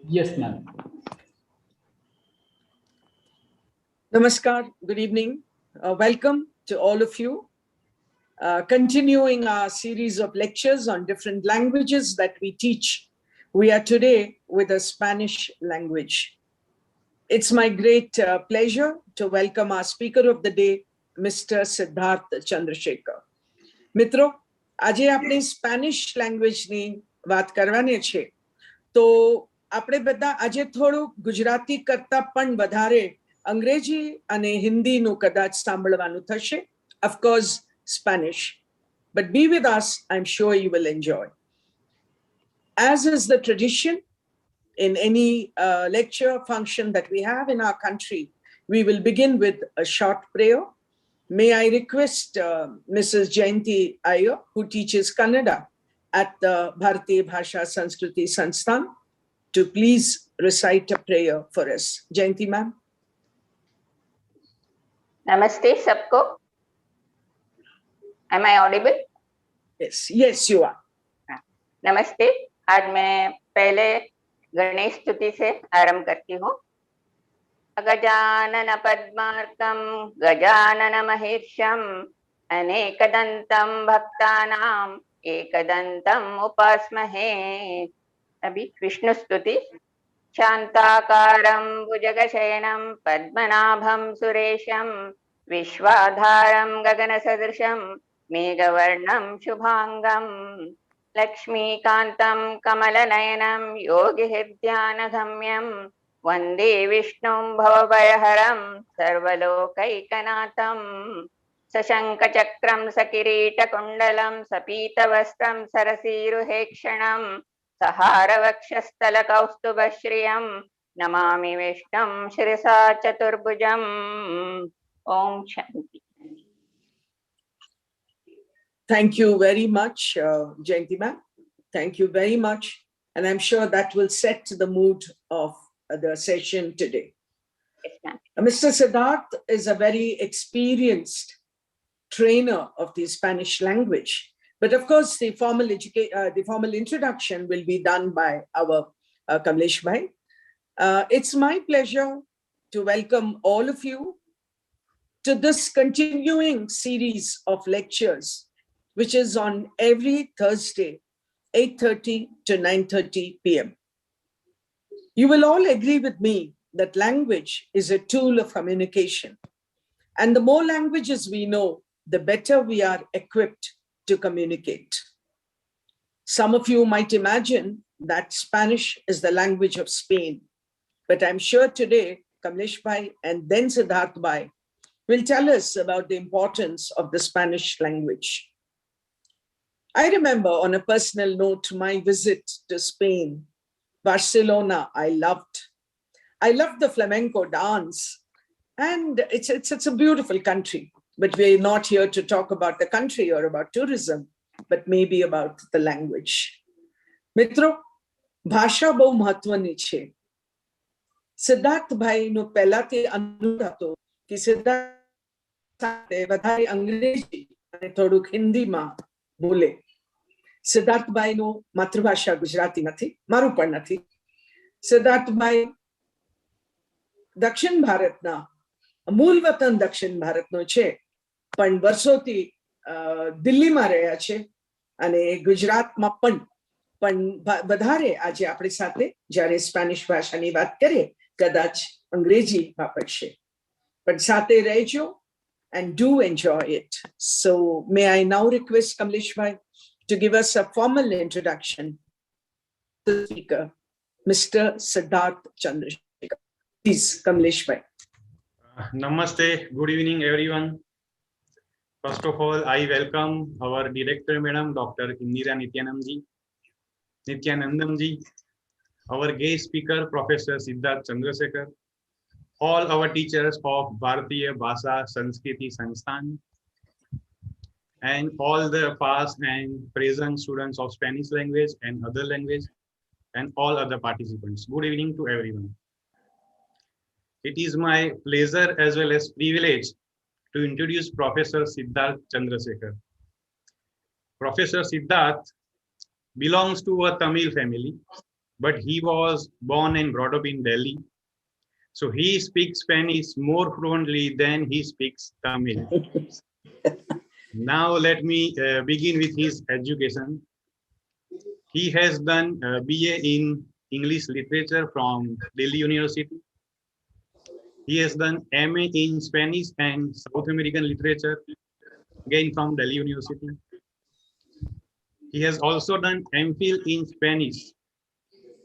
Yes, ma'am. Namaskar, good evening. Welcome to all of you. Continuing our series of lectures on different languages that we teach. We are today with the Spanish language. It's my great pleasure to welcome our speaker of the day, Mr. Siddharth Chandrasekhar. મિત્રો, આજે આપણે Spanish લેંગ્વેજની વાત કરવાની છે. તો આપણે બધા આજે થોડું ગુજરાતી કરતા પણ વધારે અંગ્રેજી અને હિન્દીનું કદાચ સાંભળવાનું થશે. Of course, Spanish. But be with us, I'm sure you will enjoy. As is the tradition in any lecture function that we have in our country, we will begin with a short prayer. May I request Mrs. Jayanti Iyer, who teaches Kannada at the Bharatiya Bhasha Sanskriti Sansthan, to please recite a prayer for us. Jayanti ma'am. Namaste सबको. Am I audible? Yes, you are. नमस्ते. आज मैं पहले गणेश स्तुति से आरंभ करती हूँ. गजानन पद्मार्कं गजानन महेशं अनेकदन्तं भक्तानां एकदन्तम् उपास्महे. अभी विष्णु स्तुति. शान्ताकारं भुजगशयनं पद्मनाभं सुरेशं विश्वाधारं गगनसदृशं मेघवर्णं शुभांगं लक्ष्मीकान्तं कमलनयनं योगिहृद्यानगम्यं वन्दे विष्णुं भवभयहरं सर्वलोकैकनाथं. सशङ्खचक्रं सकिरीटकुण्डलं सपीतवस्त्रं सरसीरुहेक्षणं सहारवक्षस्थलकौस्तुभश्रियं नमामि विष्णुं शिरसा चतुर्भुजम्. Om Shanti. Thank you very much, Jayanti ma'am. Thank you very much. And I'm sure that will set the mood of the session today. Yes, ma'am. Mr. Siddharth is a very experienced trainer of the Spanish language. But of course, the formal introduction will be done by our Kamlesh Bhai. It's my pleasure to welcome all of you to this continuing series of lectures, which is on every Thursday, 8:30 to 9:30 p.m. You will all agree with me that language is a tool of communication. And the more languages we know, the better we are equipped to communicate. Some of you might imagine that Spanish is the language of Spain, but I'm sure today Kamlesh Bhai and then Siddharth Bhai will tell us about the importance of the Spanish language. I remember on a personal note my visit to Spain, Barcelona. I loved the flamenco dance, and it's a beautiful country. But we're not here to talk about the country or about tourism, but maybe about the language. મિત્રો, ભાષા બહુ મહત્વની છે. સિદ્ધાર્થ ભાઈનો પહેલાથી અનુરોધ હતો કે સિદ્ધાર્થ સાથે વધારે અંગ્રેજી અને થોડુંક હિન્દીમાં બોલે. સિદ્ધાર્થ ભાઈનો માતૃભાષા ગુજરાતી નથી, મારું પણ નથી. સિદ્ધાર્થ ભાઈ દક્ષિણ ભારતના મૂળ વતન દક્ષિણ ભારતનો છે, પણ વર્ષોથી દિલ્હીમાં રહ્યા છે અને ગુજરાતમાં પણ વધારે આજે આપણી સાથે જ્યારે સ્પેનિશ ભાષાની વાત કરીએ કદાચ અંગ્રેજી વાપરશે, પણ સાથે રહેજો and do enjoy it. So may I now request Kamlesh Bhai to give us a formal introduction to the speaker, Mr. Siddharth Chandrasekhar. Please, Kamlesh Bhai. Namaste, good evening everyone. First of all, I welcome our director madam, Dr. Indira Nityanandamji, our guest speaker, Professor Siddharth Chandrasekhar, all our teachers of Bharatiya Bhasha Sanskriti Sansthan, and all the past and present students of Spanish language and other language, and all other participants. Good evening to everyone. It is my pleasure as well as privilege to introduce Professor Siddharth Chandrasekhar. Professor Siddharth belongs to a Tamil family but he was born and brought up in Delhi. So he speaks Spanish more fluently than he speaks Tamil. Now let me begin with his education. He has done BA in English literature from Delhi University. He has done MA in Spanish and South American literature, again from Delhi University. He has also done MPhil in Spanish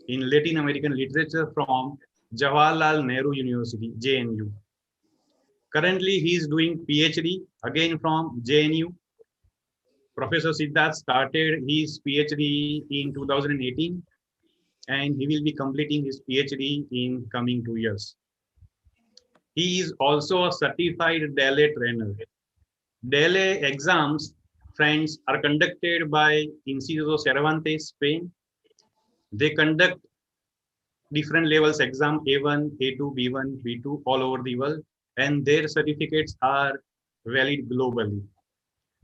in Latin American literature from Jawaharlal Nehru University, JNU. Currently, he is doing PhD again from JNU. Professor Siddharth started his PhD in 2018, and he will be completing his PhD in coming 2 years. He is also a certified DELE trainer. DELE exams, friends, are conducted by Instituto Cervantes, Spain. They conduct different levels exam A1, A2, B1, B2 all over the world, and their certificates are valid globally.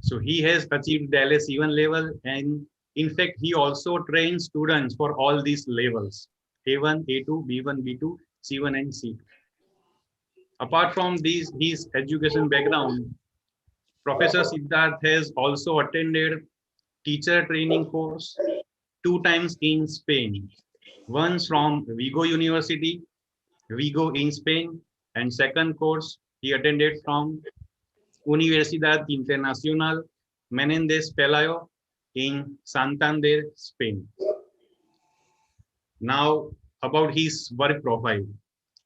So he has achieved the LS1 level, and in fact, he also trains students for all these levels: A1, A2, B1, B2, C1, and C2. Apart from these, his education background, Professor Siddharth has also attended teacher training course 2 times in Spain. Once from Vigo University, Vigo in Spain, and second course he attended from Universidad Internacional Menéndez Pelayo in Santander, Spain. Now about his work profile.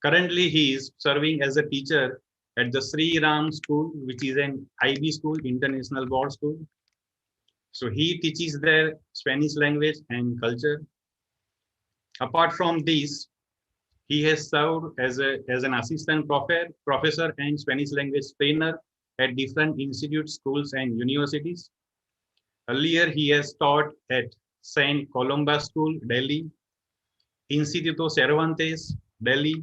Currently, he is serving as a teacher at the Sri Ram School, which is an IB school, International Board School. So he teaches their Spanish language and culture. Apart from this, he has served as an assistant professor and Spanish language trainer at different institutes, schools, and universities. Earlier, he has taught at St. Columba School, Delhi, Instituto Cervantes, Delhi,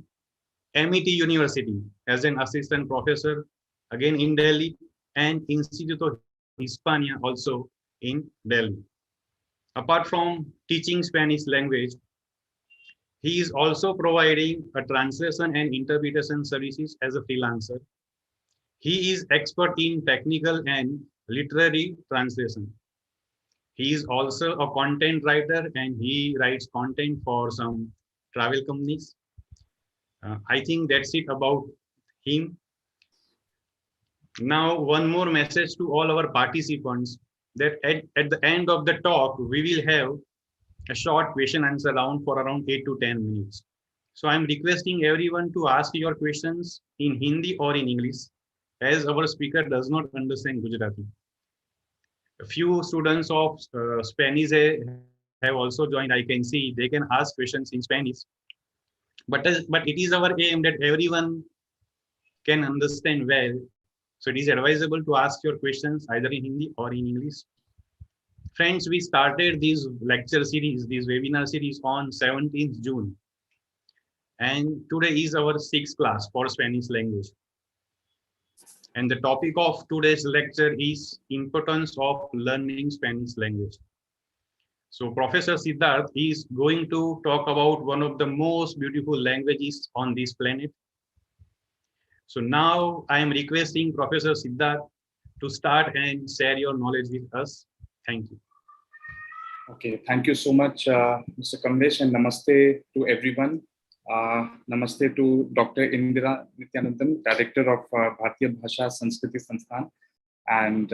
MET University as an assistant professor, again in Delhi, and Instituto Hispania also in Delhi. Apart from teaching Spanish language, he is also providing a translation and interpretation services as a freelancer. He is expert in technical and literary translation. He is also a content writer, and he writes content for some travel companies. I think that's it about him. Now, one more message to all our participants, that at the end of the talk, we will have a short question answer round for around 8 to 10 minutes. So I'm requesting everyone to ask your questions in Hindi or in English, as our speaker does not understand Gujarati. A few students of Spanish have also joined. I can see they can ask questions in Spanish. But it is our aim that everyone can understand well. So it is advisable to ask your questions either in Hindi or in English. Friends, we started this lecture series, this webinar series on 17th June. And today is our 6th class for Spanish language. And the topic of today's lecture is importance of learning Spanish language. So Professor Siddharth is going to talk about one of the most beautiful languages on this planet. So now I am requesting Professor Siddharth to start and share your knowledge with us. Thank you. Okay, thank you so much, Mr. Kamlesh, and namaste to everyone. Namaste to Dr. Indira Nityanandan, Director of Bharatiya Bhasha Sanskriti Sansthan. And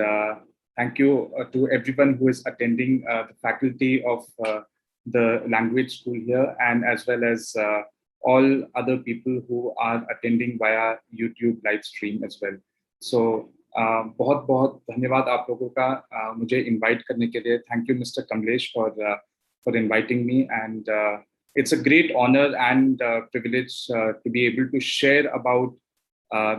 thank you to everyone who is attending, the faculty of the language school here, and as well as all other people who are attending via YouTube live stream as well. So बहुत बहुत धन्यवाद आप लोगों का मुझे invite करने के लिए. Thank you, Mr. Kamlesh, for inviting me, and it's a great honor and privilege to be able to share about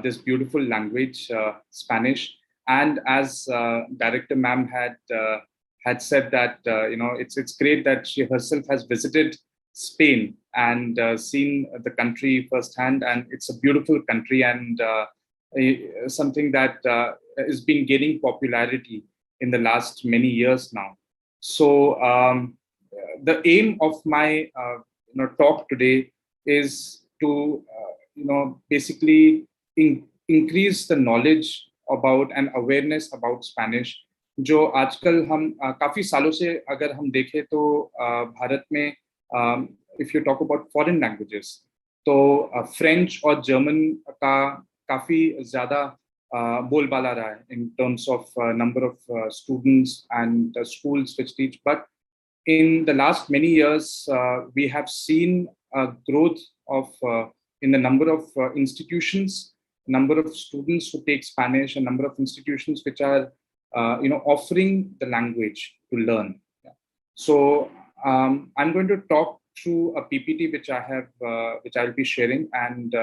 this beautiful language, Spanish. And as Director Ma'am had said that it's great that she herself has visited Spain and seen the country firsthand, and it's a beautiful country and something that has been gaining popularity in the last many years now. So the aim of my talk today is to basically increase the knowledge about and awareness about Spanish. जो आजकल हम काफी सालों से अगर हम देखें तो भारत में if you talk about foreign languages, तो फ्रेंच और जर्मन का काफी ज्यादा बोलबाला रहा है in terms of number of students and schools which teach. But in the last many years, we have seen a growth of in the number of institutions, number of students who take Spanish, a number of institutions which are offering the language to learn. Yeah. So I'm going to talk through a PPT which I have, which I'll be sharing, and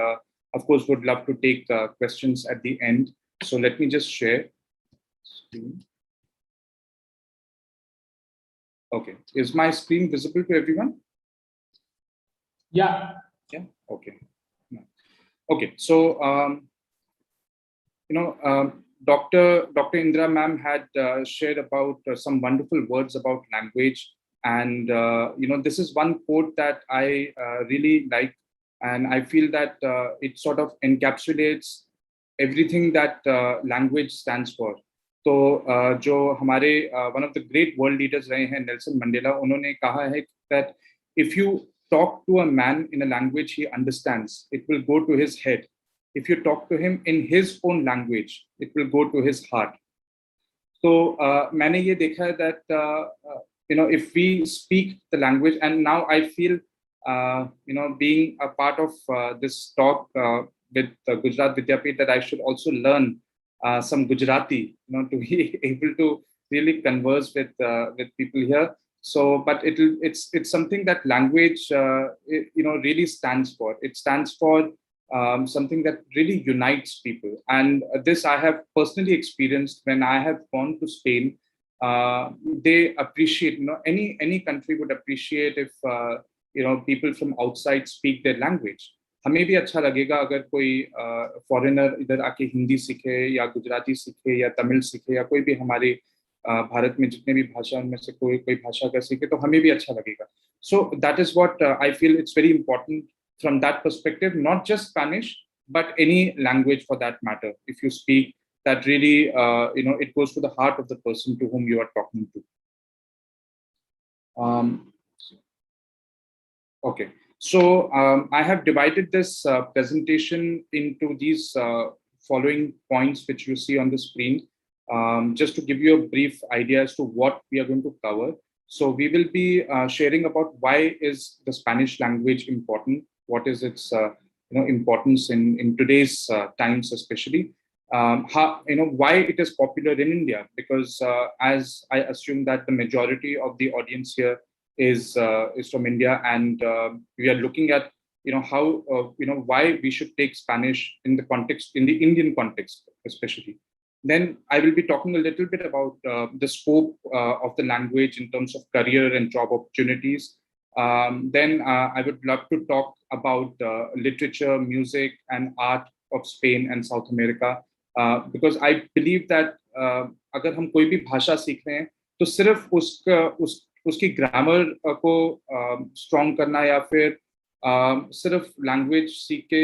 of course would love to take questions at the end. So let me just share. Okay, is my screen visible to everyone? Yeah. Yeah. Okay. Okay. So Dr. Indra ma'am had shared about some wonderful words about language, and this is one quote that I really like, and I feel that it sort of encapsulates everything that language stands for. तो जो हमारे one of the great world leaders रहे हैं Nelson Mandela, उन्होंने कहा है that if you talk to a man in a language he understands, it will go to his head. If you talk to him in his own language, it will go to his heart. So मैंने ये देखा है that if we speak the language, and now I feel being a part of this talk with Gujarat Vidyapeeth, that I should also learn some Gujarati, to be able to really converse with people here. So, but it's something that language, really stands for. It stands for something that really unites people, and this I have personally experienced when I have gone to Spain. They appreciate, any country would appreciate if people from outside speak their language. हमें भी अच्छा लगेगा अगर कोई foreigner इधर आके हिंदी सीखे या गुजराती सीखे या तमिल सीखे या कोई भी हमारे भारत में जितने भी भाषा उनमें से कोई भाषा का सीखे, तो हमें भी अच्छा लगेगा. So that is what I feel it's very important from that perspective, not just Spanish, but any language for that matter. If you speak, that really, it goes to the heart of the person to whom you are talking to. Okay. So I have divided this presentation into these following points which you see on the screen, just to give you a brief idea as to what we are going to cover. So we will be sharing about why is the Spanish language important, what is its importance in today's times, especially how why it is popular in India, because as I assume that the majority of the audience here is from India, and we are looking at how why we should take Spanish in the context, in the Indian context especially. Then I will be talking a little bit about the scope of the language in terms of career and job opportunities. Then I would love to talk about literature, music, and art of Spain and South America, because I believe that अगर हम कोई भी भाषा सीख रहे हैं तो सिर्फ उसकी ग्रामर को स्ट्रॉन्ग करना या फिर सिर्फ लैंग्वेज सीख के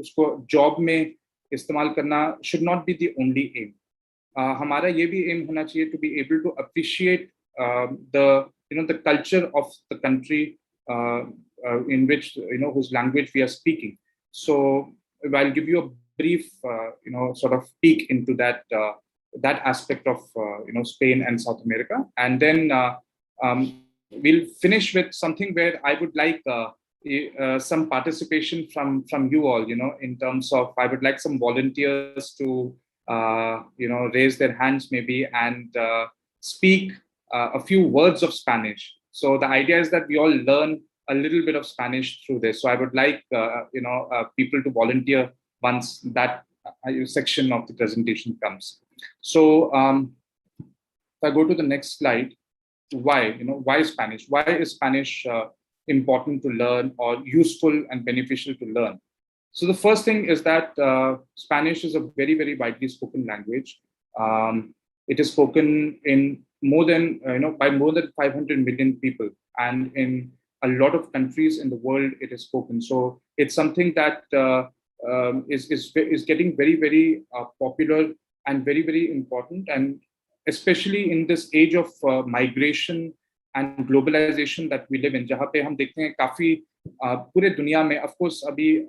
उसको जॉब में इस्तेमाल करना should not be the only aim. हमारा ये भी aim होना चाहिए to be able to appreciate the culture of the country in which whose language we are speaking. So I'll give you a brief sort of peek into that aspect of Spain and South America, and then we'll finish with something where I would like some participation from you all, in terms of I would like some volunteers to raise their hands maybe and speak a few words of Spanish. So the idea is that we all learn a little bit of Spanish through this. So I would like people to volunteer once that section of the presentation comes. So if I go to the next slide, why Spanish? Why is Spanish important to learn or useful and beneficial to learn? So the first thing is that Spanish is a very, very widely spoken language. It is spoken in more than by more than 500 million people, and in a lot of countries in the world it is spoken. So it's something that is getting very, very popular and very, very important, and especially in this age of migration and globalization that we live in, जहाँ पे हम देखते हैं काफी पूरे दुनिया में, of course अभी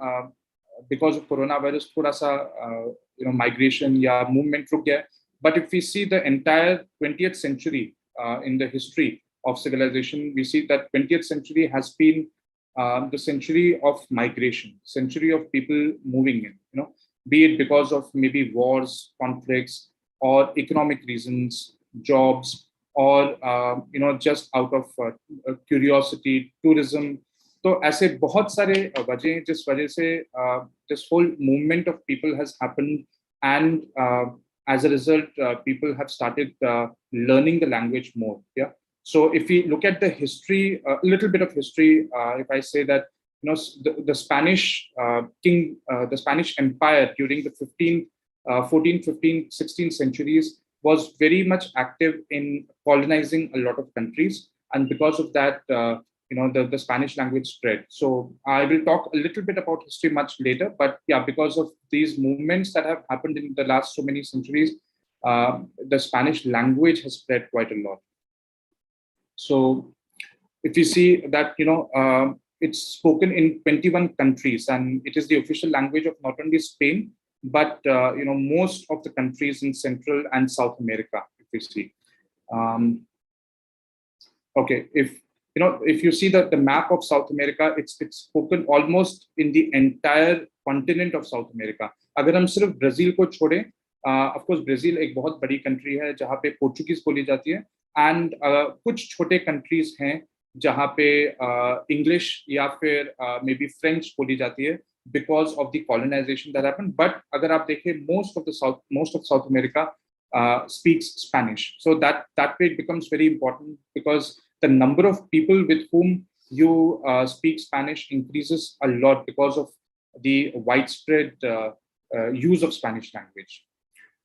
because of coronavirus थोड़ा सा migration या movement रुक गया है, but if we see the entire 20th century in the history of civilization, we see that 20th century has been the century of migration, century of people moving in, be it because of maybe wars, conflicts, or economic reasons, jobs, or just out of curiosity, tourism. तो ऐसे बहुत सारे वजह हैं जिस वजह से this whole movement of people has happened, and as a result, people have started learning the language more. Yeah. So if we look at the history, a little bit of history, if I say that, the Spanish the Spanish Empire during the 14th, 15th, 16th centuries was very much active in colonizing a lot of countries. And because of that, the Spanish language spread. So I will talk a little bit about history much later, but yeah, because of these movements that have happened in the last so many centuries, the Spanish language has spread quite a lot. So if you see that, it's spoken in 21 countries, and it is the official language of not only Spain, but most of the countries in Central and South America, if you see. Okay, if you see the map of South America, it's spoken almost in the entire continent of South America. अगर हम सिर्फ Brazil को छोड़ें, of course Brazil एक बहुत बड़ी country है जहाँ पे पोर्चुगीज बोली जाती है, and कुछ छोटे कंट्रीज हैं जहाँ पे इंग्लिश या फिर मे बी फ्रेंच बोली जाती है because of the colonization that happened. But अगर आप देखें, most of South America speaks Spanish. So that way it becomes very important, because the number of people with whom you speak Spanish increases a lot because of the widespread use of Spanish language.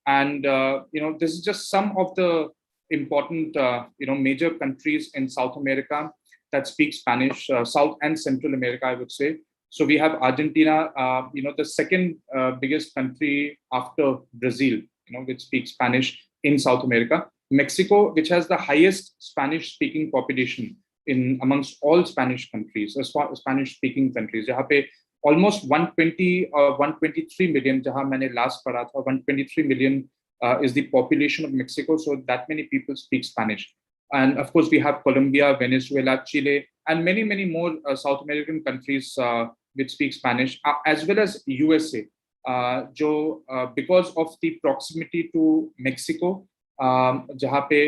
And this is just some of the important major countries in South America that speak Spanish, South and Central America, I would say. So we have Argentina, the second biggest country after Brazil, which speaks Spanish in South America. Mexico, which has the highest Spanish-speaking population amongst all Spanish countries, Spanish-speaking countries. जहाँ पे almost 120 or 123 million, जहाँ मैंने last पढ़ा था, 123 million is the population of Mexico. So that many people speak Spanish. And of course, we have Colombia, Venezuela, Chile, and many, many more South American countries which speak Spanish, as well as USA. Because of the proximity to Mexico, जहाँ पे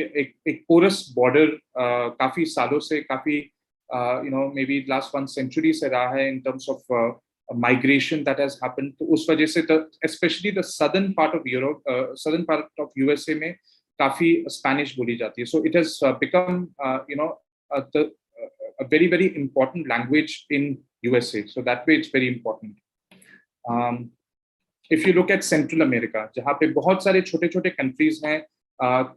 एक porous border काफी सालों से, काफी maybe last 1 century से रहा है in terms of migration that has happened. तो उस वजह से especially the southern part of Europe, southern part of USA में काफी Spanish बोली जाती है. So it has become a very, very important language in USA. So that way it's very important. If you look at Central America, जहाँ पे बहुत सारे छोटे-छोटे countries हैं,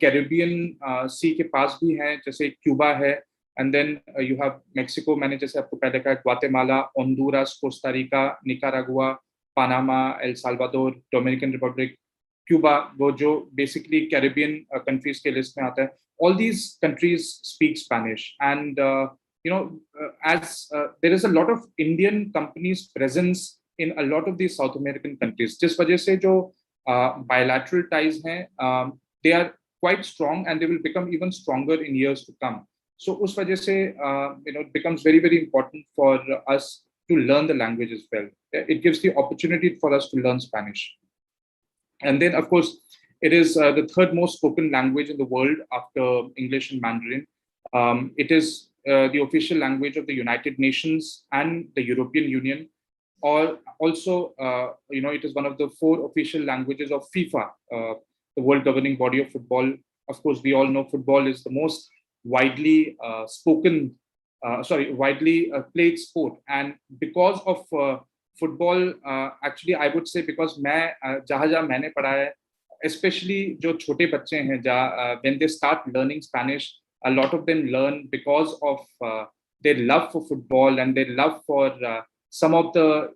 Caribbean Sea के पास भी हैं, जैसे क्यूबा है, and then you have Mexico, मैंने जैसे आपको पहले कहा, Guatemala, Honduras, Costa Rica, Nicaragua, Panama, El Salvador, Dominican Republic, Cuba, वो जो basically Caribbean countries के list में आता है. All these countries speak Spanish, and as there is a lot of Indian companies presence in a lot of these South American countries, जिस वजह से जो bilateral ties हैं, they are quite strong, and they will become even stronger in years to come. So उस वजह से it becomes very, very important for us to learn the language as well. It gives the opportunity for us to learn Spanish. And then, of course, it is the third most spoken language in the world after English and Mandarin. It is the official language of the United Nations and the European Union. Or also, it is one of the 4 official languages of FIFA, the world governing body of football. Of course, we all know football is the most widely widely played sport. And because of football, actually, I would say, because मैं जहाँ मैंने पढ़ा है, especially जो छोटे बच्चे हैं when they start learning Spanish, a lot of them learn because of their love for football and their love for some of the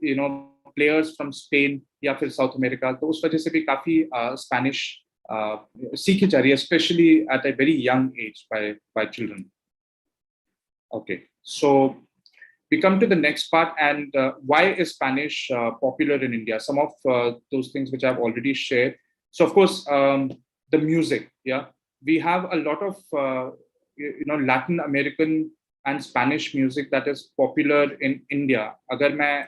players from Spain या फिर South America. तो उस वजह से भी काफी Spanish सीखी जा रही है, especially at a very young age by children. Okay, so we come to the next part, and why is Spanish popular in India? Some of those things which I've already shared. So of course, the music. Yeah, we have a lot of Latin American and Spanish music that is popular in India. अगर मैं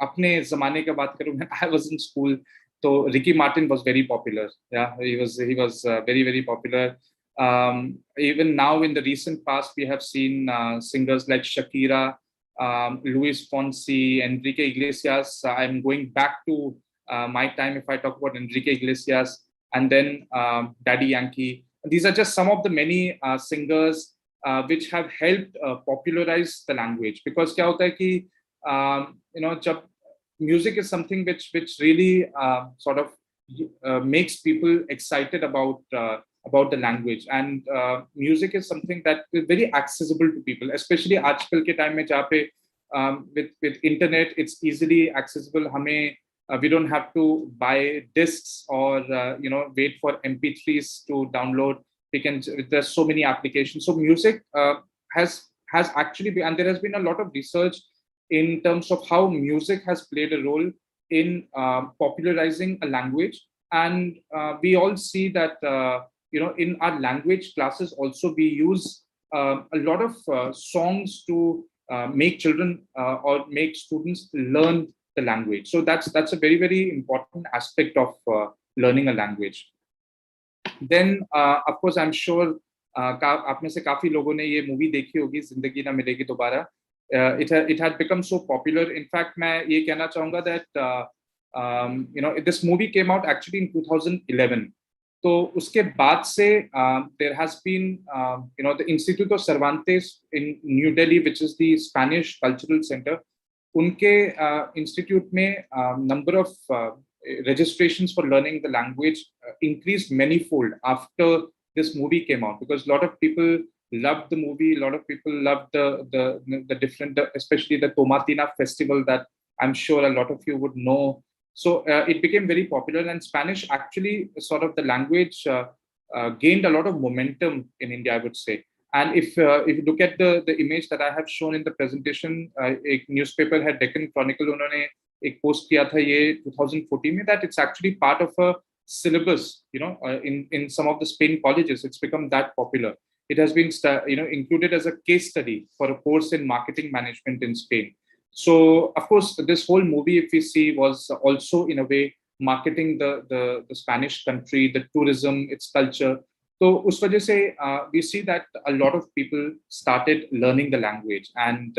अपने ज़माने की बात करूँ, when I was in school, so Ricky Martin was very popular. Yeah, he was very popular. Even now in the recent past, we have seen singers like Shakira, Luis Fonsi, Enrique Iglesias. I'm going back to my time if I talk about Enrique Iglesias, and then Daddy Yankee. These are just some of the many singers which have helped popularize the language. Because क्या होता है कि जब music is something which really sort of makes people excited about the language, and music is something that is very accessible to people, especially आजकल के time में जहाँ पे with internet it's easily accessible. हमें we don't have to buy discs or wait for MP3s to download. We can, there's so many applications. So music has actually been, and there has been a lot of research in terms of how music has played a role in popularizing a language. And we all see that in our language classes also we use a lot of songs to make children or make students learn the language. So that's a very important aspect of learning a language. Then of course I'm sure आप में से काफी लोगों ने ये movie देखी होगी, जिंदगी ना मिलेगी दोबारा. It had become so popular. In fact, मैं ये कहना चाहूँगा that this movie came out actually in 2011. तो उसके बाद से there has been the Institute of Cervantes in New Delhi, which is the Spanish Cultural Center. उनके institute में number of registrations for learning the language increased manifold after this movie came out, because a lot of people loved the movie. A lot of people loved the different, especially the Tomatina festival that I'm sure a lot of you would know. So it became very popular, and Spanish actually sort of the language gained a lot of momentum in India, I would say. And if you look at the image that I have shown in the presentation, a newspaper had Deccan Chronicle, उन्होंने एक post किया था ये 2014 में, that it's actually part of a syllabus, in some of the Spain colleges. It's become that popular. It has been included as a case study for a course in marketing management in Spain. So of course this whole movie, if we see, was also in a way marketing the Spanish country, the tourism, its culture. So उस वजह से we see that a lot of people started learning the language. And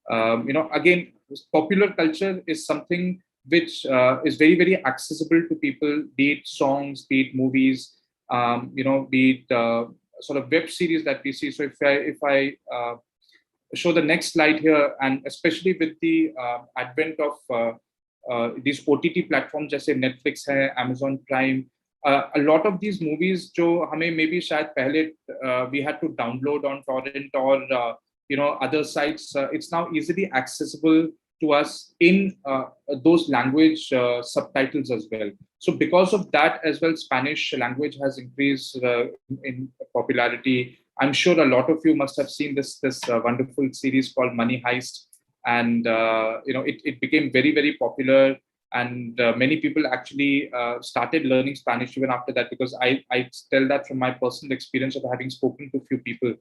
again, popular culture is something which is very accessible to people, be it songs, be it movies, be it sort of web series that we see. So if I show the next slide here, and especially with the advent of these OTT platforms जैसे Netflix है, Amazon Prime, a lot of these movies जो हमें maybe शायद पहले we had to download on torrent or other sites, it's now easily accessible to us in those language subtitles as well. So because of that as well, Spanish language has increased in popularity. I'm sure a lot of you must have seen this wonderful series called Money Heist, and it became very popular, and many people actually started learning Spanish even after that, because I tell that from my personal experience of having spoken to a few people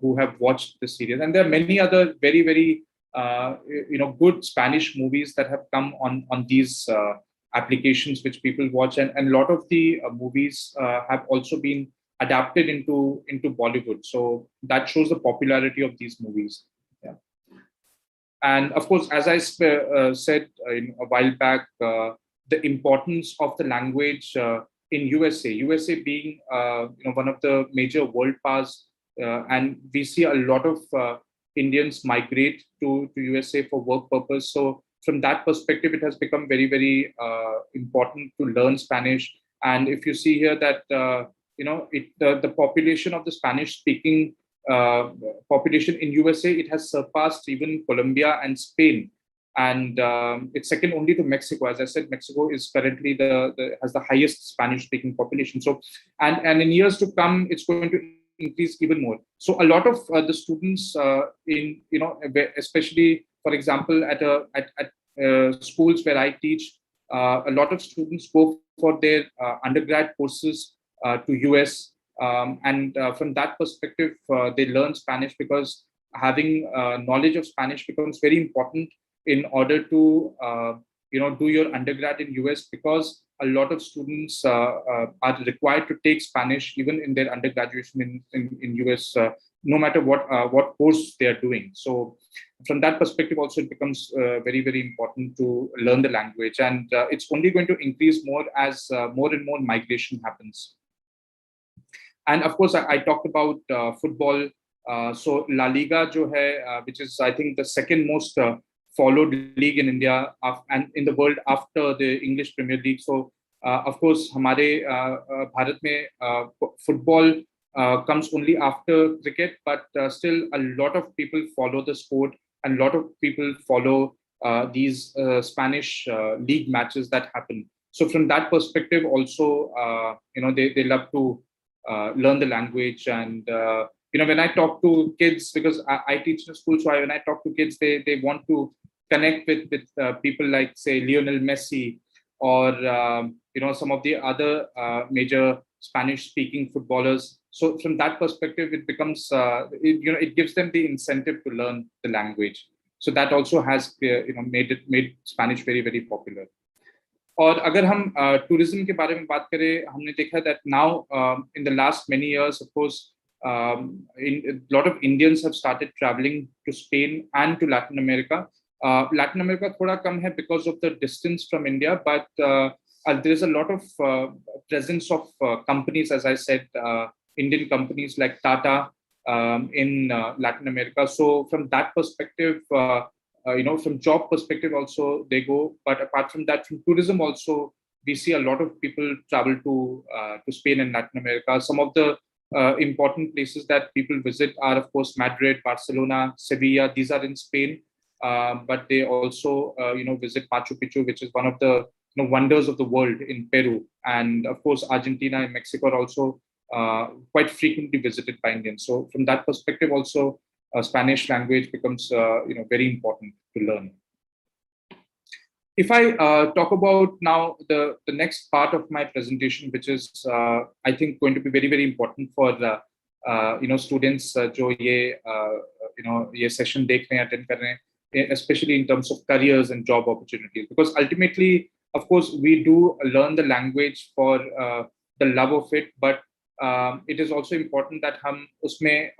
who have watched the series. And there are many other very good Spanish movies that have come on these applications which people watch, and a lot of the movies have also been adapted into Bollywood. So that shows the popularity of these movies. Yeah. And of course, as I said a while back, the importance of the language in USA being one of the major world powers, and we see a lot of Indians migrate to USA for work purpose. So from that perspective, it has become very, very important to learn Spanish. And if you see here that, the population of the Spanish-speaking population in USA, it has surpassed even Colombia and Spain. And it's second only to Mexico. As I said, Mexico is currently has the highest Spanish-speaking population. So, and in years to come, it's going to increase even more. So a lot of the students especially, for example, at schools where I teach, a lot of students go for their undergrad courses to US. And from that perspective, they learn Spanish because having knowledge of Spanish becomes very important in order to do your undergrad in US, because a lot of students are required to take Spanish even in their undergraduation in US, no matter what course they are doing. So from that perspective also, it becomes very, very important to learn the language, and it's only going to increase more as more and more migration happens. And of course, I talked about football. So La Liga, which is I think the second most followed league in India and in the world after the English Premier League. So of course, हमारे भारत में football comes only after cricket, but still a lot of people follow the sport, and a lot of people follow these Spanish league matches that happen. So from that perspective, also, they love to learn the language. And when I talk to kids, because I teach in a school, so when I talk to kids, they want to connect with people like, say, Lionel Messi, or some of the other major Spanish-speaking footballers. So from that perspective, it becomes it gives them the incentive to learn the language. So that also has made Spanish very, very popular. और अगर हम tourism के बारे में बात करें, हमने देखा that now in the last many years, of course, a lot of Indians have started traveling to Spain and to Latin America. Latin America thoda kam hai because of the distance from India, but there is a lot of presence of companies, as I said, Indian companies like Tata in Latin America. So from that perspective, from job perspective also they go. But apart from that, from tourism also, we see a lot of people travel to Spain and Latin America. Some of the important places that people visit are, of course, Madrid, Barcelona, Sevilla. These are in Spain. But they also, visit Machu Picchu, which is one of the wonders of the world in Peru. And of course, Argentina and Mexico are also quite frequently visited by Indians. So from that perspective also, Spanish language becomes very important to learn. If I talk about now the next part of my presentation, which is I think going to be very, very important for students जो ये session देख रहे हैं, attend कर रहे हैं, especially in terms of careers and job opportunities, because ultimately, of course, we do learn the language for the love of it, but it is also important that हम उसमें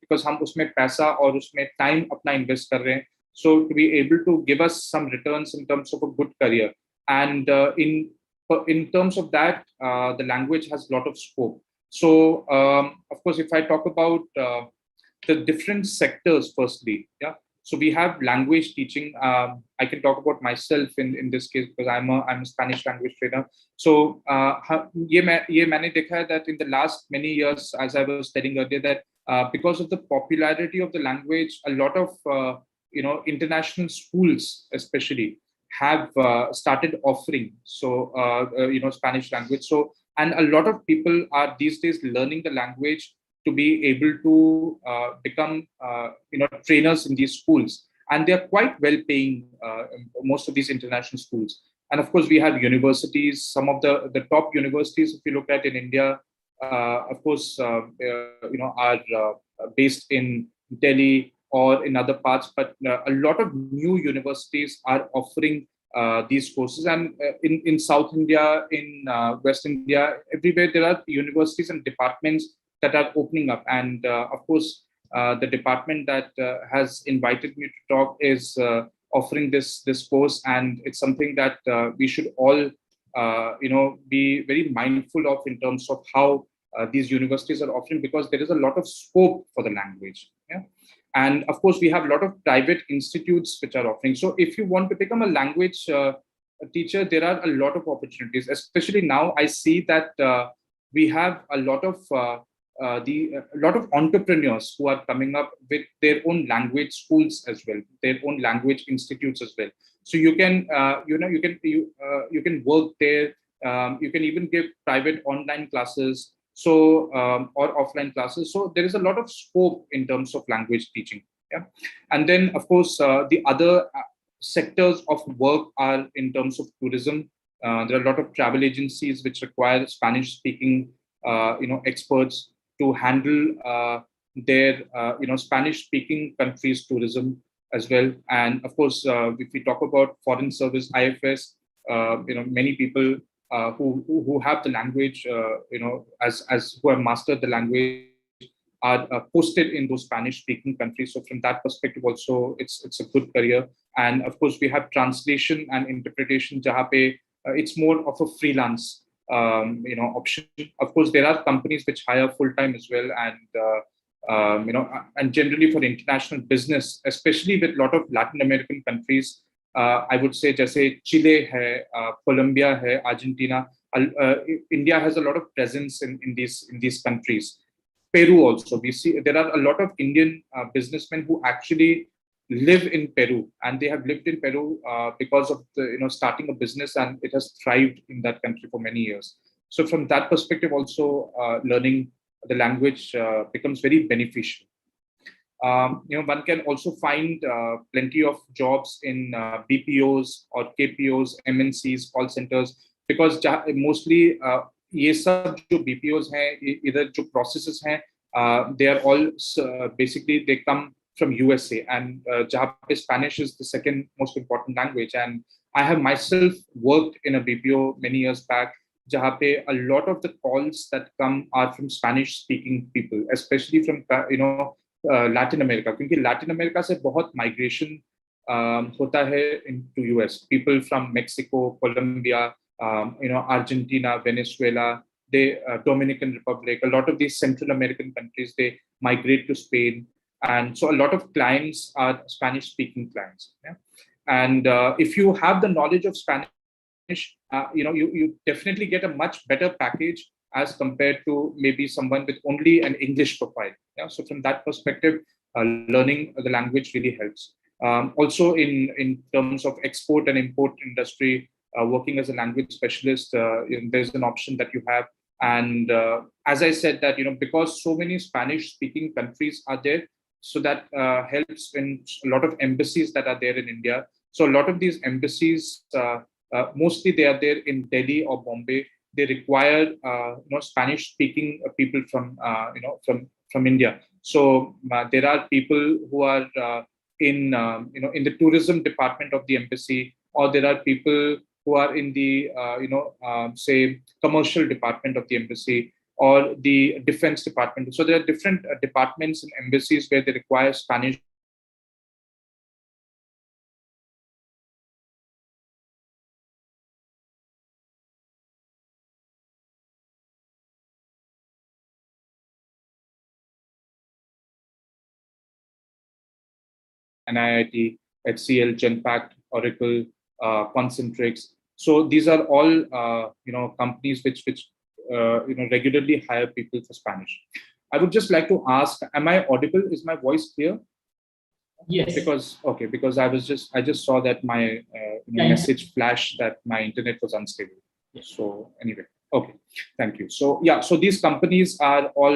because हम उसमें पैसा और उसमें time अपना invest कर रहे हैं, so to be able to give us some returns in terms of a good career. And in terms of that, the language has a lot of scope. So of course, if I talk about the different sectors, firstly, so we have language teaching. I can talk about myself in this case, because I'm a Spanish language trainer. So ये मैंने देखा है that in the last many years, as I was telling earlier, that because of the popularity of the language, a lot of international schools especially have started offering Spanish language. So, and a lot of people are these days learning the language to be able to become trainers in these schools, and they are quite well paying, most of these international schools. And of course, we have universities. Some of the top universities, if you look at in India, of course, are based in Delhi or in other parts, but a lot of new universities are offering these courses. And in South India, in West India, everywhere there are universities and departments that are opening up. And of course, the department that has invited me to talk is offering this course, and it's something that we should all be very mindful of in terms of how these universities are offering, because there is a lot of scope for the language. And of course, we have a lot of private institutes which are offering. So if you want to become a language teacher, there are a lot of opportunities. Especially now, I see that we have a lot of a lot of entrepreneurs who are coming up with their own language schools as well, their own language institutes as well. So you can you can work there. You can even give private online classes, so or offline classes. So there is a lot of scope in terms of language teaching. Yeah, and then of course the other sectors of work are in terms of tourism. There are a lot of travel agencies which require Spanish-speaking experts to handle their Spanish-speaking countries' tourism as well. And of course, if we talk about foreign service IFS, many people who have the language, as who have mastered the language, are posted in those Spanish-speaking countries. So from that perspective, also it's a good career. And of course, we have translation and interpretation. Jahan pe, it's more of a freelance option. Of course, there are companies which hire full time as well, and generally for international business, especially with a lot of Latin American countries. I would say, जैसे Chile है, Colombia है, Argentina, India has a lot of presence in these countries. Peru also, we see there are a lot of Indian businessmen who actually live in Peru, and they have lived in Peru because of the starting a business, and it has thrived in that country for many years. So from that perspective, also learning the language becomes very beneficial. One can also find plenty of jobs in BPOs or KPOs, MNCs, call centers, because mostly ये सब जो BPOs हैं, इधर जो processes हैं, they are all basically they come from USA, and जहाँ पे Spanish is the second most important language. And I have myself worked in a BPO many years back, जहाँ पे a lot of the calls that come are from Spanish-speaking people, especially from Latin America, क्योंकि Latin America से बहुत migration होता है into US. People from Mexico, Colombia, Argentina, Venezuela, Dominican Republic, a lot of these Central American countries, they migrate to Spain. And so a lot of clients are Spanish-speaking clients. Yeah? And if you have the knowledge of Spanish, you definitely get a much better package as compared to maybe someone with only an English profile. Yeah? So from that perspective, learning the language really helps. Also in terms of export and import industry, working as a language specialist, there's an option that you have. And as I said that, because so many Spanish-speaking countries are there, so that helps in a lot of embassies that are there in India. So a lot of these embassies, mostly they are there in Delhi or Bombay. They require Spanish-speaking people from India. So there are people who are in the tourism department of the embassy, or there are people who are in the say commercial department of the embassy, or the defense department. So there are different departments and embassies where they require Spanish. NIIT, HCL, Genpact, Oracle, Concentrix. So these are all companies which regularly hire people for Spanish. I would just like to ask, am I audible? Is my voice clear? Yes. Because I just saw that my message flashed that my internet was unstable. Yes. So anyway, okay, thank you. So yeah, so these companies are all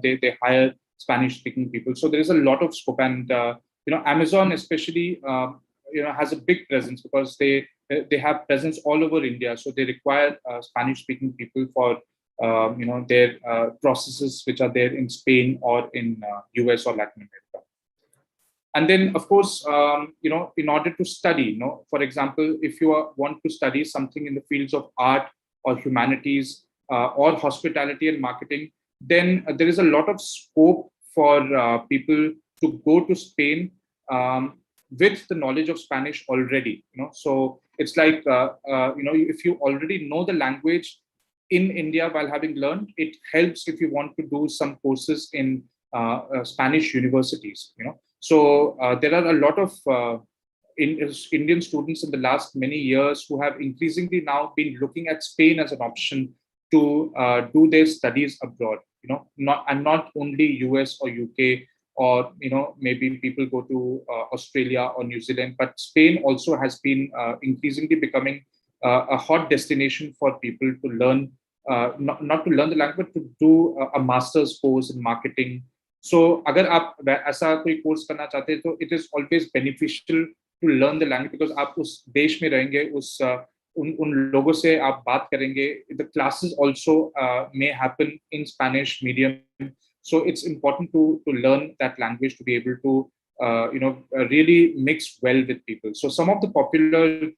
they hire Spanish-speaking people. So there is a lot of scope, and Amazon especially has a big presence because they have presence all over India. So they require Spanish-speaking people for their processes which are there in Spain or in US or Latin America. And then, of course, in order to study, for example, if you want to study something in the fields of art or humanities or hospitality and marketing, then there is a lot of scope for people to go to Spain with the knowledge of Spanish already. So it's like if you already know the language in India while having learned, it helps if you want to do some courses in Spanish universities. So there are a lot of Indian students in the last many years who have increasingly now been looking at Spain as an option to do their studies abroad. Not only US or UK, or maybe people go to Australia or New Zealand, but Spain also has been increasingly becoming a hot destination for people to learn, not to learn the language, but to do a master's course in marketing. So अगर आप ऐसा कोई course करना चाहते हैं तो it is always beneficial to learn the language, because आप उस देश में रहेंगे, उन लोगों से आप बात करेंगे. The classes also may happen in Spanish medium, so it's important to learn that language to be able to really mix well with people. So some of the popular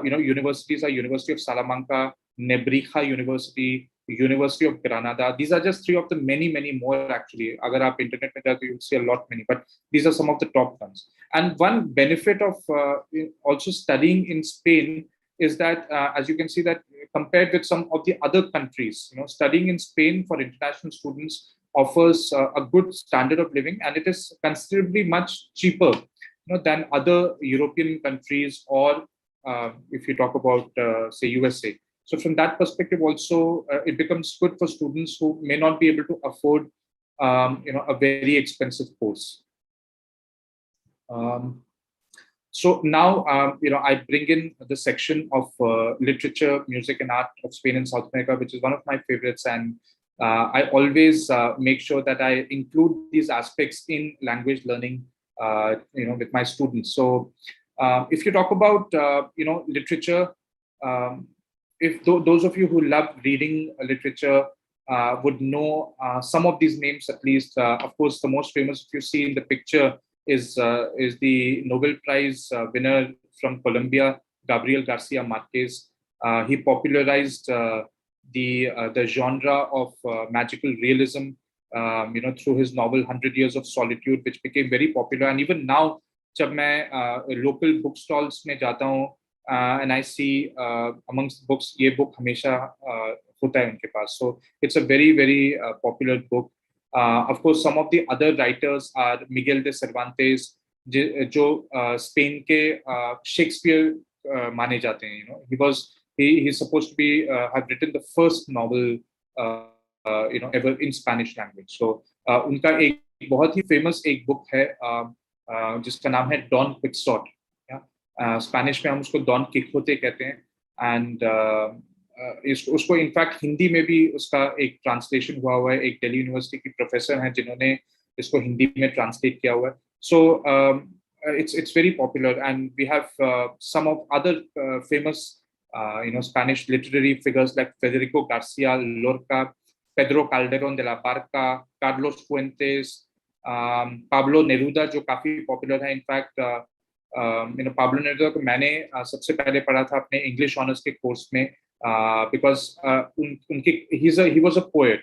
universities are University of Salamanca, Nebrija University, University of Granada. These are just three of the many more actually. Agar aap internet mein jaate, you'll see a lot many, but these are some of the top ones. And one benefit of also studying in Spain is that, as you can see, that compared with some of the other countries, studying in Spain for international students offers a good standard of living, and it is considerably much cheaper than other European countries, or if you talk about say USA. So from that perspective also, it becomes good for students who may not be able to afford a very expensive course. So now I bring in the section of literature, music and art of Spain and South America, which is one of my favorites, and I always make sure that I include these aspects in language learning with my students. So if you talk about literature, if those of you who love reading literature would know some of these names at least. Of course, the most famous, if you see in the picture, is the Nobel Prize winner from Colombia, Gabriel Garcia Marquez. He popularized the genre of magical realism, through his novel 100 Years of Solitude, which became very popular. And even now, जब मैं local bookstores में जाता हूँ, and I see amongst books, ये book हमेशा होता है उनके पास. So it's a very popular book. Of course, some of the other writers are Miguel de Cervantes, जो स्पेन के शेक्सपियर माने जाते हैं. He's supposed to be have written the first novel ever in Spanish language. So उनका एक बहुत ही famous एक book है जिसका नाम है Don Quixote. स्पेनिश में हम उसको डॉन किक्होते कहते हैं. एंड उसको इनफैक्ट हिंदी में भी उसका एक ट्रांसलेशन हुआ है. एक दिल्ली यूनिवर्सिटी की प्रोफेसर हैं जिन्होंने इसको हिंदी में ट्रांसलेट किया हुआ है. सो it's very popular, and we have some of other famous Spanish literary figures like Federico Garcia Lorca, Pedro Calderón de la Barca, Carlos Fuentes, Pablo Neruda, जो काफी पॉपुलर है. इनफैक्ट Pablo Neruda को मैंने सबसे पहले पढ़ा था अपने इंग्लिश ऑनर्स के कोर्स में, because he was a poet,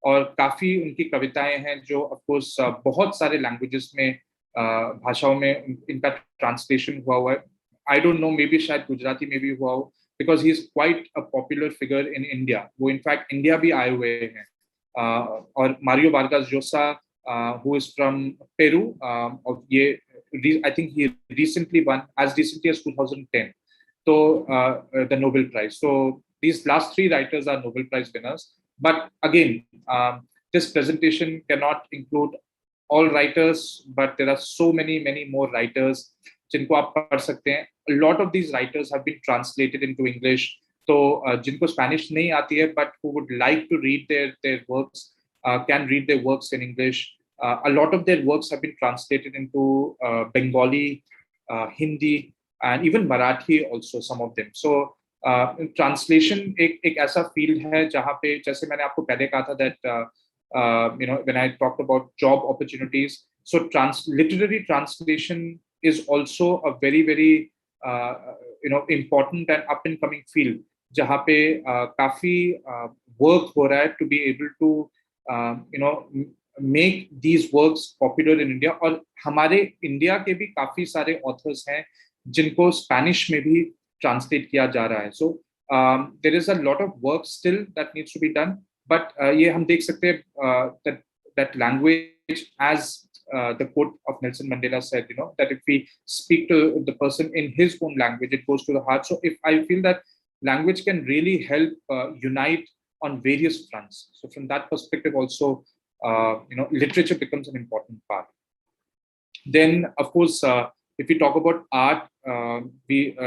और काफी उनकी कविताएं हैं जो ऑफ कोर्स बहुत सारे लैंग्वेजेस में भाषाओं में इनका ट्रांसलेशन हुआ है. I don't know, may be शायद गुजराती में भी हुआ हो, because he is quite a popular figure in India. वो इनफैक्ट इंडिया भी आए हुए हैं. और मारियो वार्गास जोसा, who is from Peru, I think he recently won, as recently as 2010, so the Nobel Prize. So these last three writers are Nobel Prize winners. But again, this presentation cannot include all writers, but there are so many more writers जिनको आप पढ़ सकते हैं. A lot of these writers have been translated into English. तो जिनको Spanish नहीं आती है but who would like to read their works can read their works in English. A lot of their works have been translated into Bengali, Hindi, and even Marathi also, some of them. So translation एक ऐसा field है जहाँ पे, जैसे मैंने आपको पहले कहा था that when I talked about job opportunities, so literary translation is also a very important and up and coming field जहाँ पे काफी work हो रहा है to be able to make these works popular in India. और हमारे India के भी काफी सारे ऑथर्स हैं जिनको स्पेनिश में भी ट्रांसलेट किया जा रहा है. So there is a lot of work still that needs to be done, but ये हम देख सकते हैं that language as the quote of Nelson Mandela said, that if we speak to the person in his own language, it goes to the heart. So if I feel that language can really help unite on various fronts. So from that perspective also, literature becomes an important part. Then, of course, if we talk about art,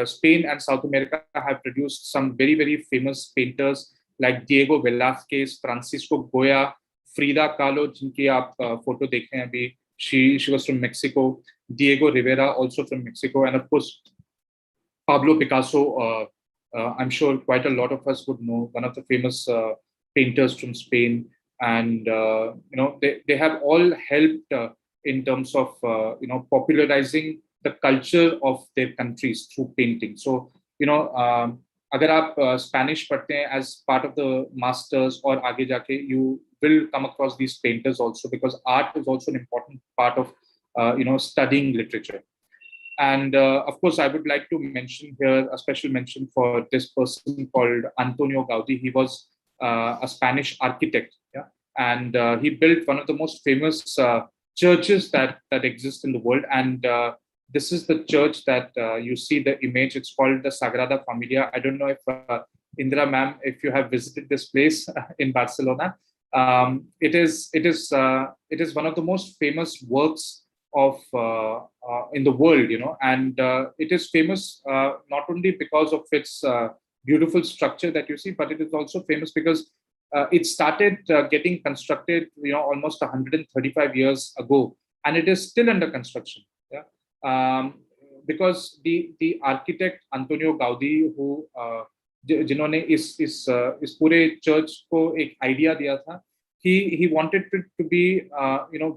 Spain and South America have produced some very, very famous painters like Diego Velázquez, Francisco Goya, Frida Kahlo, जिनकी आप photo देखें अभी, she was from Mexico. Diego Rivera, also from Mexico, and of course Pablo Picasso. I'm sure quite a lot of us would know, one of the famous painters from Spain, and they have all helped in terms of popularizing the culture of their countries through painting. So अगर आप Spanish पढ़ते हैं as part of the masters और आगे जाके, you will come across these painters also, because art is also an important part of studying literature. And of course, I would like to mention here a special mention for this person called Antonio Gaudí. He was a Spanish architect, yeah, and he built one of the most famous churches that exist in the world. And this is the church that you see the image. It's called the Sagrada Familia. I don't know if Indra ma'am, if you have visited this place in Barcelona. It is one of the most famous works of in the world, and it is famous not only because of its beautiful structure that you see, but it is also famous because it started getting constructed almost 135 years ago, and it is still under construction. Because the architect Antonio Gaudí, who जिन्होंने इस पूरे church को एक idea दिया था, he wanted it to be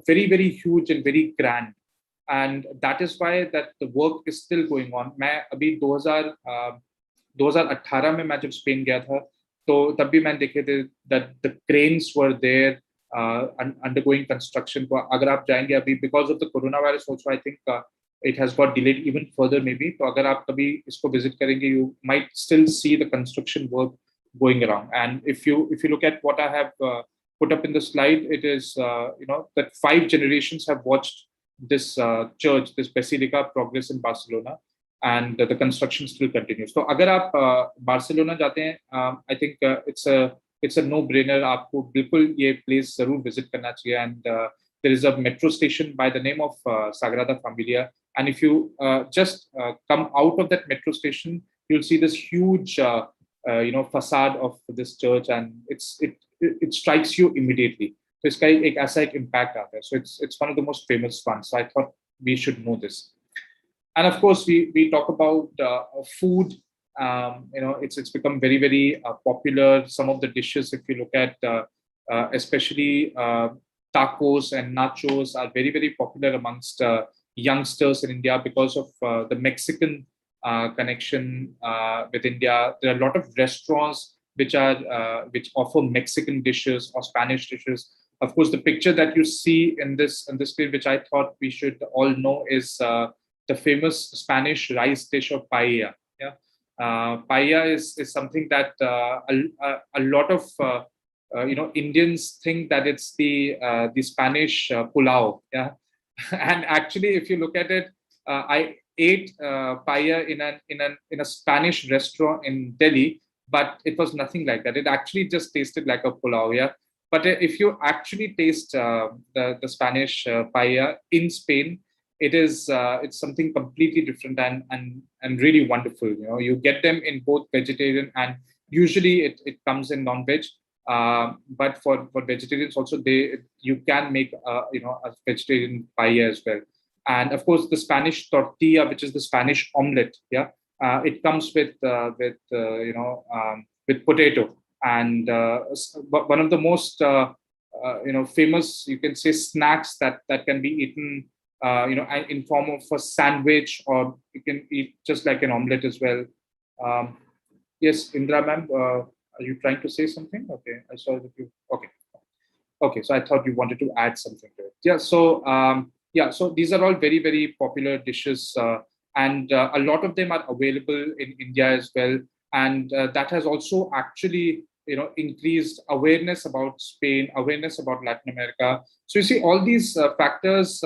very, very huge and very grand, and that is why that the work is still going on. मैं अभी 2018 में मैं जब स्पेन गया था, तो तब भी मैंने देखे थे that the cranes were there undergoing construction. को अगर आप जाएंगे अभी, because of the coronavirus also, I think it has got delayed even further maybe. तो अगर आप कभी इसको visit करेंगे, you might still see the construction work going around. And if you look at what I have put up in the slide, it is that 5 generations have watched this church, this basilica progress in Barcelona, and the construction still continues. So अगर आप Barcelona जाते हैं, I think it's a no-brainer. आपको बिल्कुल ये place जरूर visit करना चाहिए. And there is a metro station by the name of Sagrada Familia. And if you just come out of that metro station, you'll see this huge facade of this church, and it strikes you immediately. So it's एक ऐसा एक impact आता है. So it's one of the most famous ones. So I thought we should know this. And of course, we talk about food. It's become very, very popular. Some of the dishes, if you look at especially tacos and nachos, are very, very popular amongst youngsters in India because of the Mexican connection with India. There are a lot of restaurants which offer Mexican dishes or Spanish dishes. Of course, the picture that you see in this screen, which I thought we should all know, is the famous Spanish rice dish of paella. Yeah, paella is something that a lot of Indians think that it's the Spanish pulao. Yeah, and actually, if you look at it, I ate paella in a Spanish restaurant in Delhi, but it was nothing like that. It actually just tasted like a pulao. Yeah, but if you actually taste the Spanish paella in Spain, it's something completely different and really wonderful. You get them in both vegetarian, and usually it comes in non-veg. But for vegetarians also, you can make a vegetarian paella as well. And of course, the Spanish tortilla, which is the Spanish omelette, yeah, it comes with potato. And one of the most famous, you can say, snacks that can be eaten in form of a sandwich, or you can eat just like an omelette as well. Yes, Indra ma'am, are you trying to say something? Okay, I saw that you. Okay. So I thought you wanted to add something to it. Yeah. So so these are all very, very popular dishes, and a lot of them are available in India as well. And that has also actually increased awareness about Spain, awareness about Latin America. So you see, all these factors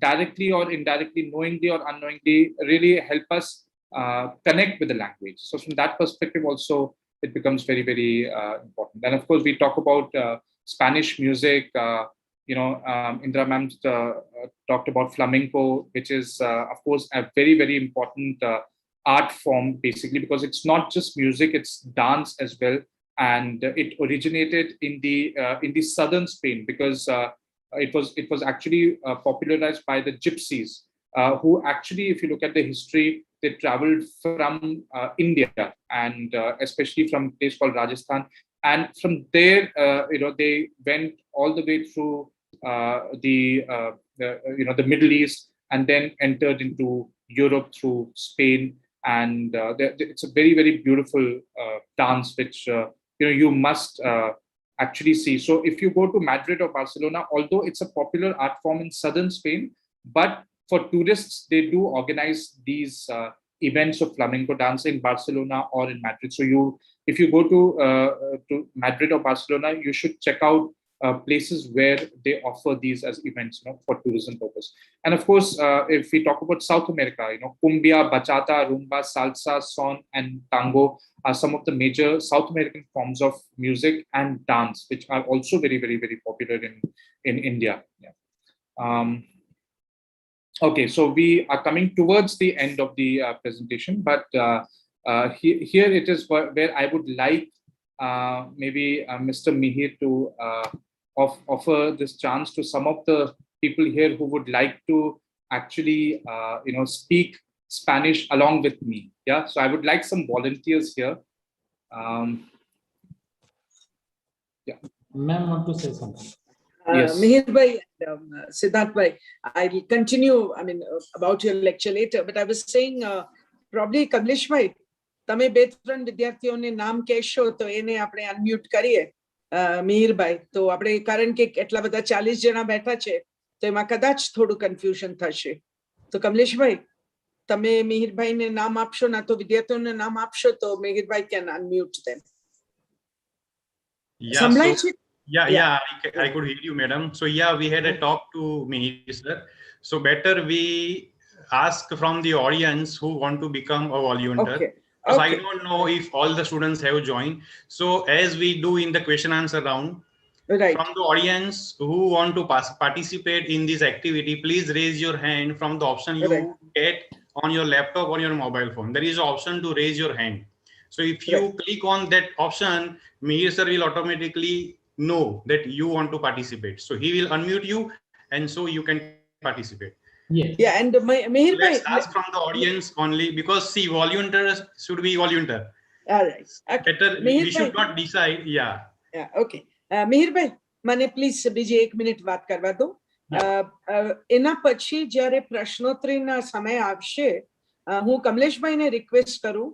directly or indirectly, knowingly or unknowingly, really help us connect with the language. So from that perspective also, it becomes very, very important. And of course, we talk about Spanish music. Indra ma'am talked about flamenco, which is, of course, a very, very important art form, basically, because it's not just music, it's dance as well. And it originated in the southern Spain, because it was actually popularized by the gypsies, who actually, if you look at the history, they traveled from India, and especially from a place called Rajasthan. And from there, they went all the way through the Middle East, and then entered into Europe through Spain. And it's a very, very beautiful dance, which you must actually see. So if you go to Madrid or Barcelona, although it's a popular art form in southern Spain, but for tourists, they do organize these events of flamenco dance in Barcelona or in Madrid. So if you go to Madrid or Barcelona, you should check out places where they offer these as events, for tourism purpose. And of course, if we talk about South America, cumbia, bachata, rumba, salsa, son, and tango are some of the major South American forms of music and dance, which are also very, very, very popular in India. Yeah. Okay, so we are coming towards the end of the presentation, but here it is where I would like maybe Mr. Mihir to offer this chance to some of the people here who would like to actually, speak Spanish along with me. Yeah, so I would like some volunteers here. Yeah. Ma'am, want to say something? Yes. Mihir bhai, Siddharth bhai, I'll continue, about your lecture later, but I was saying, probably Kamlesh bhai, તમે બે ત્રણ વિદ્યાર્થીઓને નામ કહેશો તો એને આપણે unmute કરીએ. મિહિરભાઈ, તો આપણે કારણ કે એટલા બધા 40 જણા બેઠા છે તો એમાં કદાચ થોડું કન્ફ્યુઝન થશે. તો કમલેશભાઈ, તમે મિહિરભાઈને નામ આપશો ના તો વિદ્યાર્થીઓને નામ આપશો તો મિહિરભાઈ can unmute them. સંભળાય છે? Yeah, I could hear you, madam. So yeah, we had a talk to Mihir sir. So better we ask from the audience who want to become a volunteer. Okay. Because I don't know if all the students have joined. So as we do in the question answer round, Right. from the audience who want to participate in this activity, please raise your hand from the option you get on your laptop or your mobile phone. There is an option to raise your hand. So if you click on that option, Mihir sir will automatically know that you want to participate. So he will unmute you, and so you can participate. Yes. Yeah, and Mihir bhai, Let's ask from the audience only, because see, volunteers should be volunteer. all right. Okay. Better Mihir we should bhai, not decide. Yeah. okay. Mihir ભાઈ, મને please બીજી 1 minute વાત કરવા દો. એના પછી જ્યારે પ્રશ્નોત્તરીના સમય આવશે, હું કમલેશભાઈને રિક્વેસ્ટ કરું,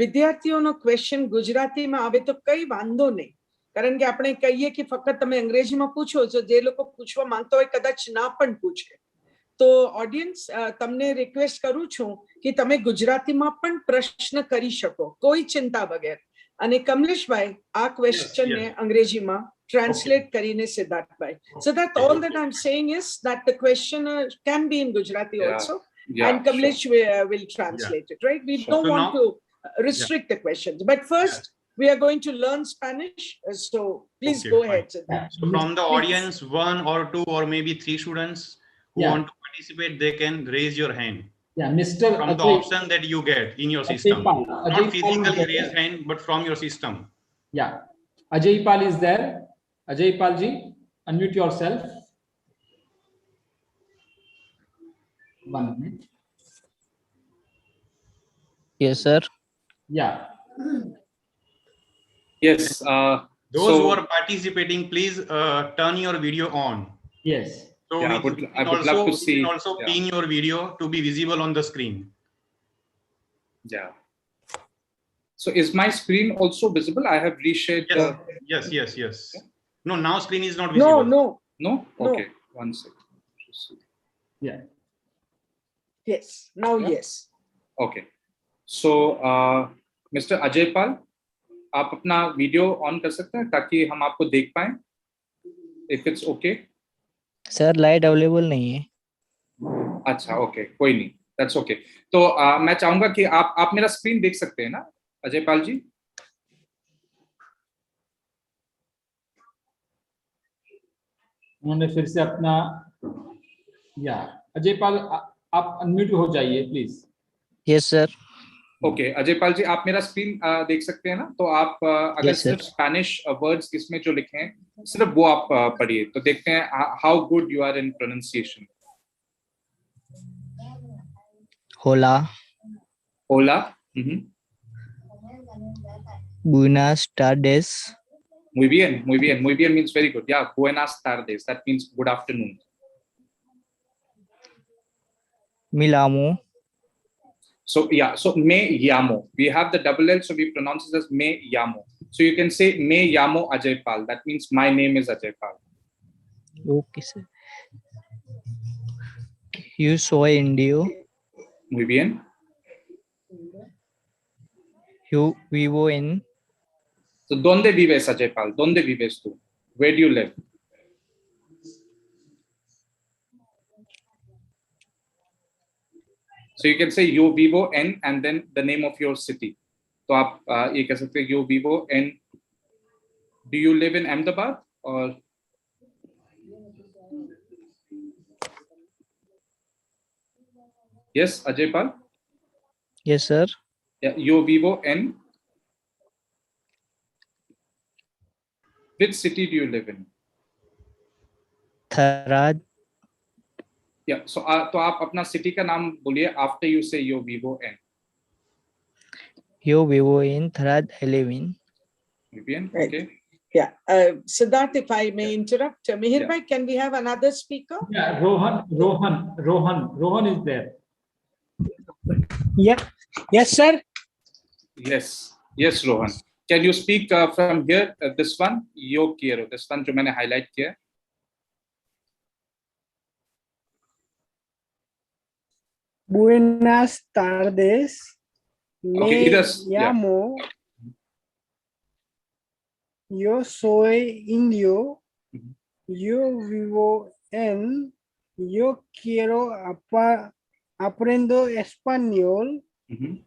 વિદ્યાર્થીઓનો ક્વેશ્ચન ગુજરાતીમાં આવે તો કઈ વાંધો નહીં, કારણ કે આપણે કહીએ કે ફક્ત તમે અંગ્રેજીમાં પૂછો છો, જે લોકો પૂછવા માંગતા હોય કદાચ ના પણ પૂછે. તો ઓડિયન્સ, તમને રિક્વેસ્ટ કરું છું કે તમે ગુજરાતીમાં પણ પ્રશ્ન કરી શકો, કોઈ चिंता વગર. અને કમલેશભાઈ આ ક્વેશ્ચનને અંગ્રેજીમાં translate કરીને સિદ્ધાર્થભાઈ. So that all that I'm saying is that the question can be in Gujarati also, and Kamlesh will translate it, right? We don't want to restrict the questions, but first we are going to learn Spanish, so please go ahead, Siddharth. So from the audience, 1 or 2 or maybe 3 students who want to participate, they can raise your hand. Yeah, Mr. From the option that you get in your system, not physically raise hand, but from your system. Yeah, Ajay Pal is there. Ajay Pal ji, unmute yourself. 1 minute. Yes, sir. Yeah. Yes. Those who are participating, please turn your video on. Yes. So I would love to see. We can also pin your video to be visible on the screen. Yeah. So is my screen also visible? I have reshared. Yes. Yeah. No, now screen is not visible. No. Okay, 1 second. Yeah. Yes. Now, yes. Okay. So, Mr. Ajay Pal, आप अपना video on कर सकते हैं ताकि हम आपको देख पाएं, if it's okay. Sir light available नहीं है। अच्छा, ओके, कोई नहीं, दैट्स ओके। तो मैं चाहूंगा कि आप मेरा स्क्रीन देख सकते हैं ना अजय पाल जी? उन्होंने फिर से अपना या अजय पाल आप अनम्यूट हो जाइए please. Yes sir. Okay, Ajay Pal ji आप मेरा स्क्रीन देख सकते हैं ना? तो आप अगर Yes, sir. सिर्फ स्पैनिश वर्ड्स इसमें जो लिखे हैं सिर्फ वो आप पढ़िए, तो देखते हैं how good you are in pronunciation. होला, ओला, buenas tardes, muy bien, muy bien, muy bien means very good. Yeah, buenas tardes, that means good afternoon. me llamo, So yeah, so me llamo. We have the double L, so we pronounce it as me llamo. So you can say me llamo Ajay Pal. That means my name is Ajay Pal. okay sir. You soy indio, Muy bien. you vivo en, So ¿dónde vives, Ajay Pal? ¿Dónde vives tú? Where do you live? So you can say yo vivo en and then the name of your city. तो आप ये कह सकते हैं yo vivo en. Do you live in Ahmedabad or? Yes, Ajay Pal. yes sir, Yeah, yo vivo en. Which city do you live in? Tharad, Yeah, so तो आप अपना city का नाम बोलिए after you say yo vivo en. yo vivo en Tharad 11. Muy bien, Right. okay. Yeah, Siddharth, if I may interrupt, Mihir Yeah. bhai, can we have another speaker? Yeah, Rohan is there. Yeah. Yes, sir. Yes, Rohan. Can you speak from here? This one, yo quiero. This one जो मैंने highlight किया है. Buenas tardes. Okay, Me either, yeah. llamo. Yo soy indio. Mhm. Yo vivo en. Yo quiero aprendo español. Mhm.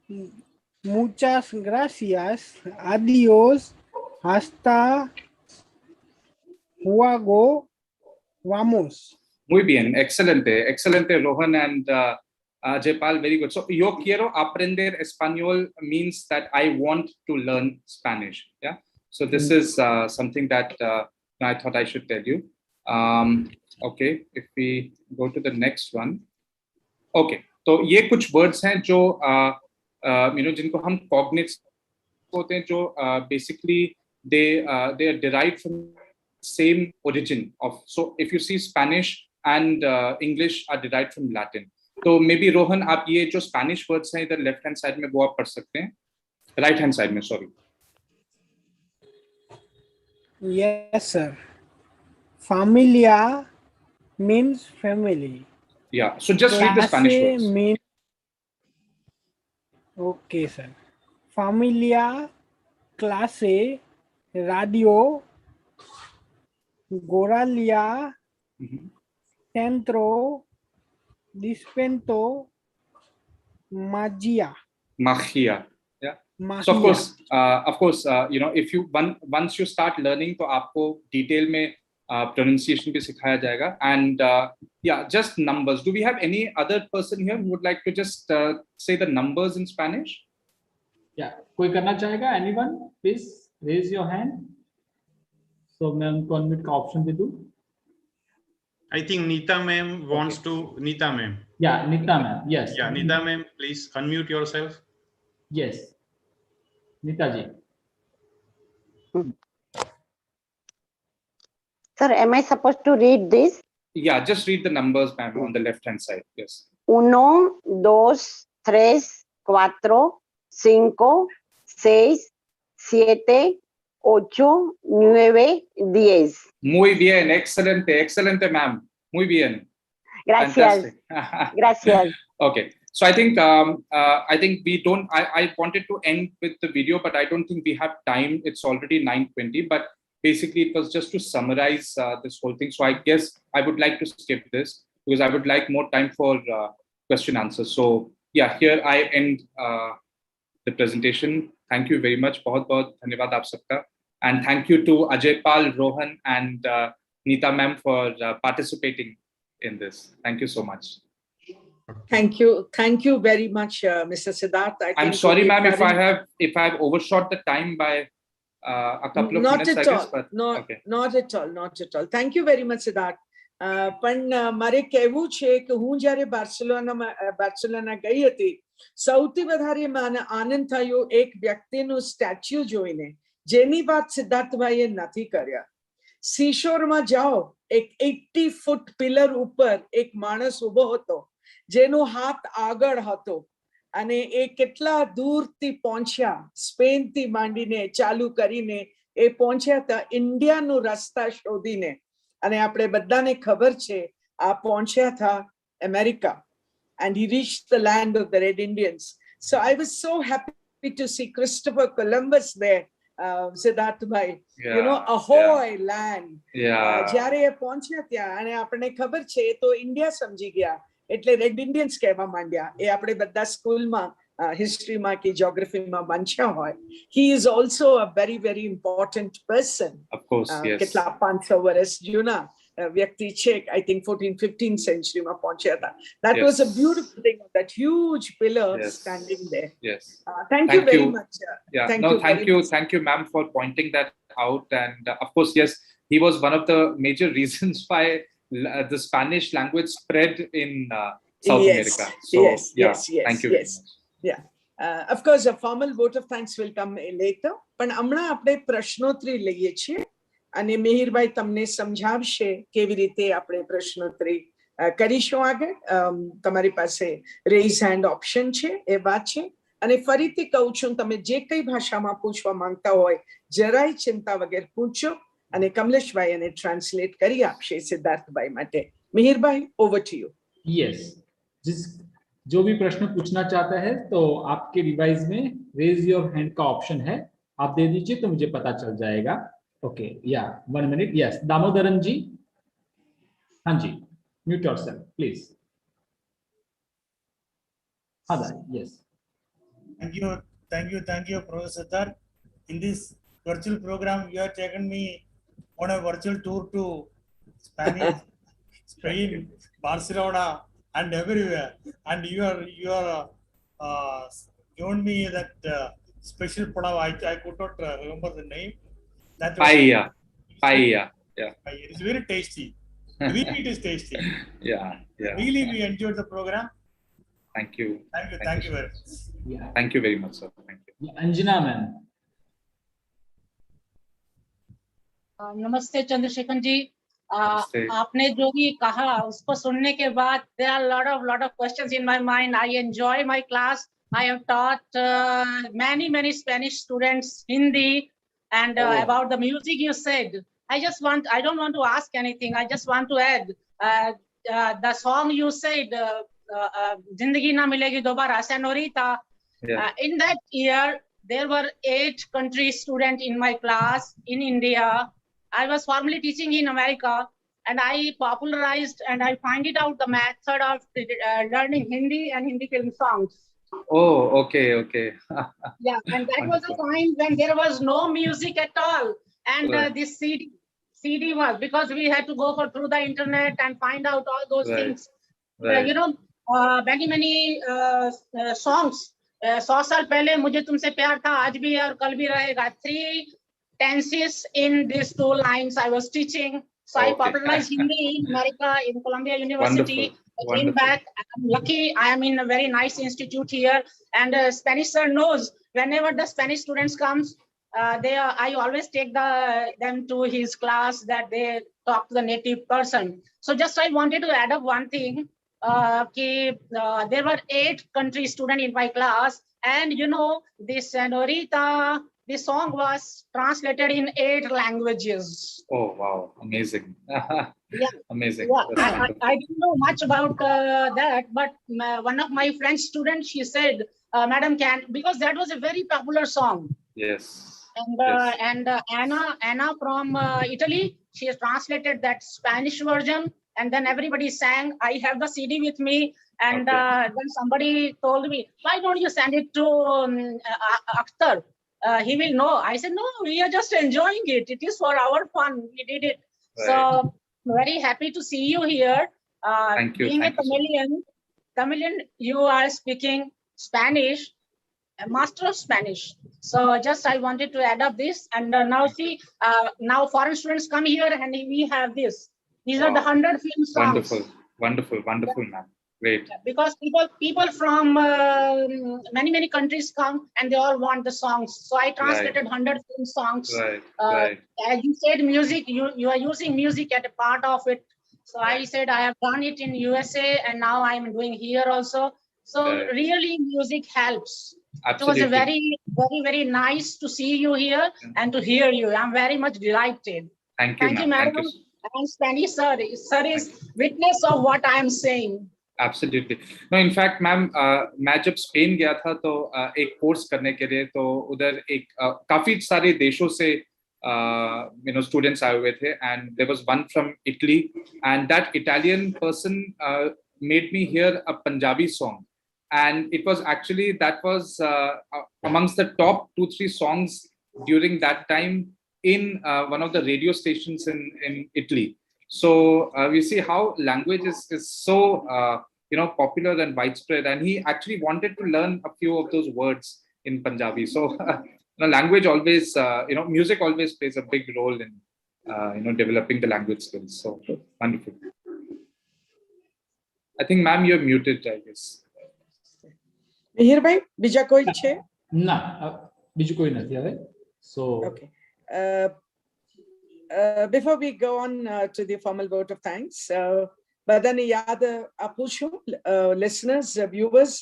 Muchas gracias. Adiós. Hasta luego. Vamos. Muy bien, excelente, Rohan and Ajay Pal, very good. So yo quiero aprender español means that I want to learn Spanish. Yeah. So this is something that I thought I should tell you. Okay, if we go to the next one. Okay, तो ये कुछ words हैं जो जिनको हम cognates होते हैं, जो basically they are derived from same origin of. So if you see Spanish and English are derived from Latin. तो maybe Rohan आप ये जो Spanish words हैं इधर left hand side में वो आप पढ़ सकते हैं, right hand side में, sorry. Yes, sir. Familia means family. Yeah, so just read the Spanish Clase words. means okay, sir. Familia, clase, radio, Goralia, centro, dispento, magia. Magia. Yeah. Magia. So of course, if you once you start learning, तो आपको detail में pronunciation भी सिखाया जाएगा. And yeah, just numbers. Do we have any other person here who would like to just say the numbers in Spanish? Yeah, कोई करना चाहेगा? Anyone? Please raise your hand. So मैं उनको unmute का option दे दूँ. I think Nita ma'am wants to. Nita ma'am. Yeah, Nita ma'am. Yes. Yeah, Nita ma'am, please unmute yourself. Yes. Nita ji. Sir, am I supposed to read this? Yeah, just read the numbers, ma'am, on the left hand side. Yes. 1, 2, 3, 4, 5, 6, 7, 8, 9, 10. Muy bien, excelente, ma'am. Muy bien. Gracias. Fantastic. Gracias. Okay, So I think we don't. I wanted to end with the video, but I don't think we have time. It's already 9:20. But basically, it was just to summarize this whole thing. So I guess I would like to skip this because I would like more time for question answers. So yeah, here I end the presentation. Thank you very much. बहुत बहुत धन्यवाद आप सबका. And thank you to Ajay Pal, Rohan, and Neeta ma'am for participating in this. Thank you so much. Thank you very much, Mr. Siddharth. I'm sorry, ma'am, if I've overshot the time by a couple of minutes, I guess. But okay. Not at all. Thank you very much, Siddharth. પણ મારે કહેવું છે કે હું જ્યારે Barcelona ગઈ હતી, સૌથી વધારે મને આનંદ થયો એક વ્યક્તિનું સ્ટેચ્યુ જોઈને, જેની વાત સિદ્ધાર્થભાઈએ નથી કર્યા. સીશોરમાં જાઓ, એક 80 ફૂટ પિલર ઉપર એક માણસ ઉભો હતો, જેનો હાથ આગળ હતો, અને એ કેટલા દૂરથી પહોંચ્યા, સ્પેનથી માંડીને ચાલુ કરીને એ પહોંચ્યા હતા ઇન્ડિયાનું રસ્તા શોધીને. અને આપણે બધાને ખબર છે આ પહોંચ્યા હતા America. And he reached the land of the Red Indians. So I was so happy to see Christopher Columbus there, Siddharth Bhai. You know, ahoy land. જ્યારે એ પહોંચ્યા ત્યાં અને આપણને ખબર છે એ તો ઇન્ડિયા સમજી ગયા, એટલે રેડ ઇન્ડિયન્સ કહેવા માંડ્યા. એ આપણે બધા સ્કૂલમાં historyમાં કે geographyમાં વાંચ્યા હોય. He is also a very, very important person. Of course, yes. કેટલા 500 વર્ષ જૂના વ્યક્તિ છે, I think 14th-15th centuryમાં પહોંચ્યા હતા. That was a beautiful thing, that huge pillar standing there. Yes. Thank you very much. Thank you, ma'am, for pointing that out. And of course, yes, he was one of the major reasons why the Spanish language spread in South America. So, thank you very much. Yeah, of course, a formal vote of thanks will come later. પણ હમણાં આપણે પ્રશ્નોત્તરી લઈએ છીએ અને મિહિરભાઈ તમને સમજાવશે કેવી રીતે આપણે પ્રશ્નોત્તરી કરીશું આગળ. તમારી પાસે રેઇઝ હેન્ડ ઓપ્શન છે, એ વાત છે. અને ફરીથી કહું છું, તમે જે કઈ ભાષામાં પૂછવા માંગતા હોય જરાય ચિંતા વગર પૂછો અને કમલેશભાઈ એને ટ્રાન્સલેટ કરી આપશે સિદ્ધાર્થભાઈ માટે. Mihirbhai, over to you. Yes, जो भी प्रश्न पूछना चाहता है तो आपके डिवाइस में रेज योर हैंड का ऑप्शन है, आप दे दीजिए तो मुझे पता चल जाएगा. ओके, या 1 मिनट. यस, दामोदरन जी. हाँ जी, म्यूट योरसेल्फ प्लीज. हाँ yes. Thank you, Professor Siddharth. In this virtual program, you have taken me on a virtual tour to Spain, Barcelona, and everywhere, and you are given me that special padav. I could not remember the name. That paella. It's very tasty. Really, it is tasty. Yeah. Really, we enjoyed the program. Thank you very much. Thank you very much, sir. Thank you. Anjana ma'am. नमस्ते चंद्रशेखर जी. आपने जो भी कहा उसको सुनने के बाद there are lot of questions in my mind. I enjoy my class. I have taught many Spanish students Hindi, and about the music you said, I don't want to ask anything. I just want to add the song you said, Zindagi Na Milegi Dobara, Senorita. In that year there were 8 country students in my class in India. I was formerly teaching in America, and I popularized and I find it out the method of learning Hindi and Hindi film songs. Oh, okay. Yeah, and that was a time when there was no music at all, and this CD was, because we had to go through the internet and find out all those things. You know, many songs. 100 साल पहले मुझे तुमसे प्यार था, आज भी है और कल भी रहेगा. 3 tenses in these 2 lines I was teaching. So I popularized Hindi in America, in Columbia University. I came back. I'm lucky. I am in a very nice institute here, and Spanish sir knows whenever the Spanish students comes, I always take them to his class, that they talk to the native person. So just I wanted to add up one thing. There were 8 country students in my class, and you know, this senorita, the song was translated in 8 languages. Oh, wow. Amazing. Yeah. Amazing. Yeah, That's wonderful. I didn't know much about that, but one of my French students, she said, "Madam, because that was a very popular song." Yes. And Anna from Italy, she has translated that Spanish version, and then everybody sang. I have the CD with me, and then somebody told me, "Why don't you send it to Akhtar? He will know." I said, "No, we are just enjoying it. It is for our fun. We did it." Right. So very happy to see you here. Thank you. Being Thank a Tamilian, you are speaking Spanish, a master of Spanish. So just I wanted to add up this, and now see, now foreign students come here, and we have this. These are the 100 film songs. Wonderful, ma'am. Great. Because people from many countries come, and they all want the songs. So I translated 100 film songs. Right. As you said, music. You are using music at a part of it. So I said I have done it in USA, and now I'm doing here also. So really, music helps. Absolutely. It was a very nice to see you here and to hear you. I'm very much delighted. Thank you, madam. Thank you. And Spanish sir is witness of what I am saying. Absolutely. No, in fact, ma'am मैं जब Spain गया था तो एक course करने के लिए, तो उधर एक काफी सारे देशों से students आए हुए थे, and there was one from Italy, and that Italian person made me hear a Punjabi song, and it was actually amongst the top 2-3 songs during that time in one of the radio stations in Italy. So we see how language is so popular and widespread, and he actually wanted to learn a few of those words in Punjabi. So language always, music always plays a big role in developing the language skills. So wonderful. I think, ma'am, you're muted, I guess. Mihir bhai, bija koi છે? ના, બીજું કોઈ નથી હવે. So okay. Before we go on to the formal vote of thanks, બધાને યાદ આપું છું, listeners, viewers,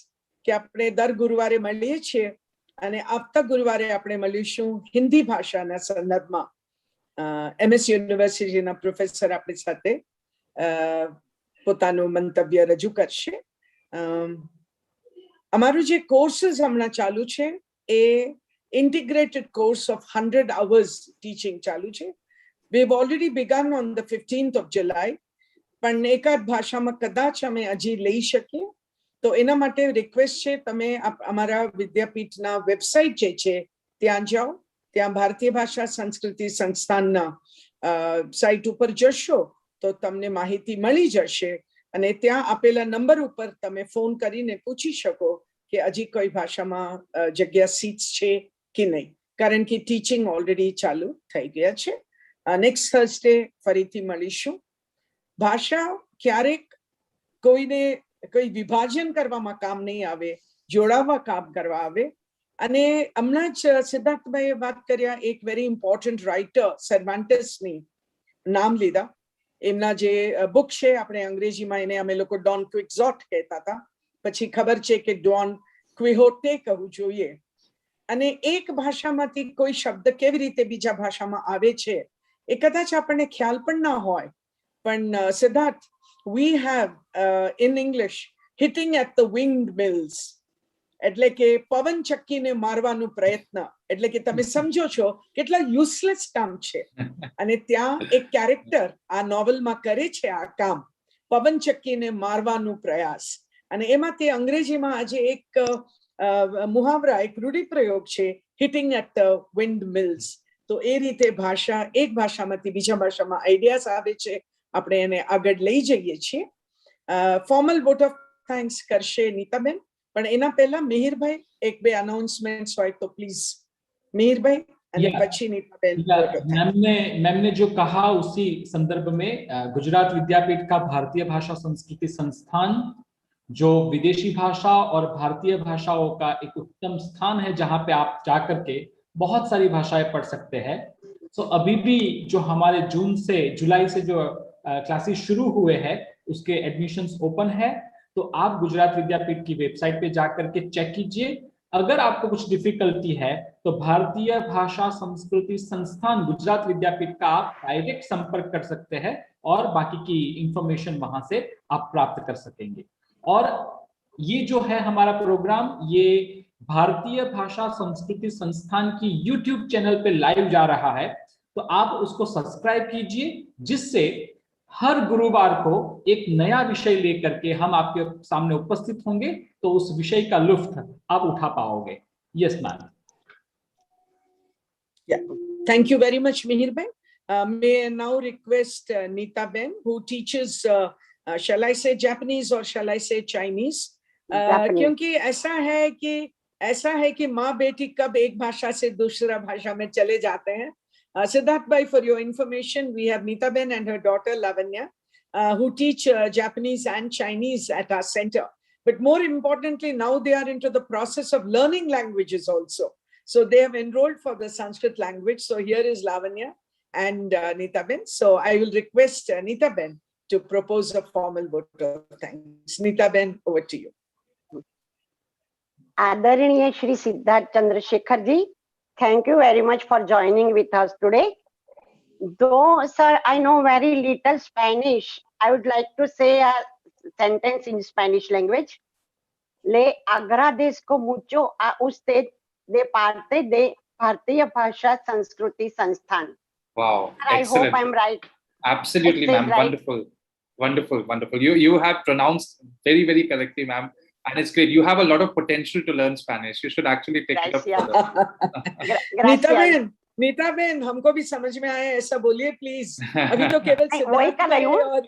કે આપણે દર ગુરુવારે મળીએ છીએ, અને આવતા ગુરુવારે આપણે મળીશું હિન્દી ભાષાના સંદર્ભમાં. MS યુનિવર્સિટીના પ્રોફેસર આપણી સાથે પોતાનું મંતવ્ય રજૂ કરશે. અમારું જે કોર્સીસ હમણાં ચાલુ છે એ integrated course of 100 hours teaching ચાલુ છે. We've already begun on the 15th of July, પણ એકાદ ભાષામાં કદાચ અમે હજી લઈ શકીએ, તો એના માટે રિક્વેસ્ટ છે, તમે અમારા વિદ્યાપીઠના વેબસાઇટ જે છે ત્યાં જાઓ, ત્યાં ભારતીય ભાષા સંસ્કૃતિ સંસ્થાનના સાઇટ ઉપર જશો તો તમને માહિતી મળી જશે, અને ત્યાં આપેલા નંબર ઉપર તમે ફોન કરીને પૂછી શકો કે હજી કોઈ ભાષામાં જગ્યા સીટ્સ છે કે નહીં, કારણ કે ટીચિંગ ઓલરેડી ચાલુ થઈ ગયા છે. નેક્સ્ટ થર્સડે ફરીથી મળીશું. ભાષા ક્યારેક કોઈને કોઈ વિભાજન કરવામાં કામ નહીં આવે, જોડાવા કામ કરવા આવે. અને હમણાં જ સિદ્ધાર્થભાઈએ વાત કર્યા, એક વેરી ઇમ્પોર્ટન્ટ રાઇટર સર્વાન્ટસની નામ લીધા. એમના જે બુક છે, આપણે અંગ્રેજીમાં એને અમે લોકો ડોન ક્વિક્ઝોટ કહેતા હતા, પછી ખબર છે કે ડોન ક્વિહોટે કહેવું જોઈએ. અને એક ભાષામાંથી કોઈ શબ્દ કેવી રીતે બીજા ભાષામાં આવે છે એ કદાચ આપણને ખ્યાલ પણ ના હોય. પણ Siddharth, we have in English hitting at the winged mills, એટલે કે પવન ચક્કીને મારવાનો પ્રયત્ન, એટલે કે તમે સમજો છો કેટલા યુઝલેસ કામ છે. અને ત્યાં એક કેરેક્ટર આ નોવેલમાં કરે છે આ કામ, પવન ચક્કીને મારવાનો પ્રયાસ. અને એમાં તે અંગ્રેજીમાં આજે એક મુહાવરા, એક રૂઢિપ્રયોગ છે, hitting at the wind mills. તો એ રીતે ભાષા, એક ભાષામાંથી બીજા ભાષામાં આઈડિયાઝ આવે છે, આપણે એને આગળ લઈ જઈએ છીએ. ફોર્મલ વોટ ઓફ થેન્ક્સ કરશે નીતાબેન, પણ એના પહેલા મિહિરભાઈ એક બે અનાઉન્સમેન્ટ્સ હોય તો પ્લીઝ મિહિરભાઈ, અને પછી નીતાબેન. मैम ने जो कहा उसी संदर्भ में गुजरात विद्यापीठ का भारतीय भाषा संस्कृति संस्थान जो विदेशी भाषा और भारतीय भाषाओं का एक उत्तम स्थान है, जहां पे आप जाकर के बहुत सारी भाषाएं पढ़ सकते हैं. सो अभी भी जो हमारे जुलाई से जो क्लासेस शुरू हुए हैं उसके एडमिशंस ओपन है, तो आप गुजरात विद्यापीठ की वेबसाइट पे जाकर के चेक कीजिए. अगर आपको कुछ डिफिकल्टी है तो भारतीय भाषा संस्कृति संस्थान गुजरात विद्यापीठ का आप डायरेक्ट संपर्क कर सकते हैं और बाकी की इंफॉर्मेशन वहां से आप प्राप्त कर सकेंगे। और ये जो है हमारा प्रोग्राम, ये भारतीय भाषा संस्कृति संस्थान की यूट्यूब चैनल पे लाइव जा रहा है, तो आप उसको सब्सक्राइब कीजिए, जिससे हर गुरुवार को एक नया विषय लेकर के हम आपके सामने उपस्थित होंगे, तो उस विषय का लुत्फ आप उठा पाओगे। Yes ma'am. Yeah, thank you very much, Mihir Ben. May I now request Nita Ben, who teaches, shall I say Japanese or shall I say Chinese? क्योंकि ऐसा है कि माँ बेटी कब एक भाषा से दूसरा भाषा में चले जाते हैं। Siddharth Bhai, for your information, we have Nita Ben and her daughter Lavanya, who teach Japanese and Chinese at our center. But more importantly, now they are into the process of learning languages also. So they have enrolled for the Sanskrit language. So here is Lavanya and Nita Ben. So I will request Nita Ben to propose a formal vote of thanks. Nita Ben, over to you. आदरणीय Shri Siddharth Chandrashekhar ji, thank you very much for joining with us today. Though, sir, I know very little Spanish, I would like to say a sentence in Spanish language. Le agradezco mucho a usted de parte de Bharatiya Bhasha Sanskriti Sansthan. Wow, I excellent. hope I'm right. Absolutely, ma'am. Right. Wonderful, wonderful, wonderful. You have pronounced very, very correctly, ma'am. And it's great. You have a lot of potential to learn Spanish. You should actually take it up further. Nita ben, हमको भी समझ में आया, ऐसा बोलिए please. अभी तो केवल सिद्धार्थ भाई और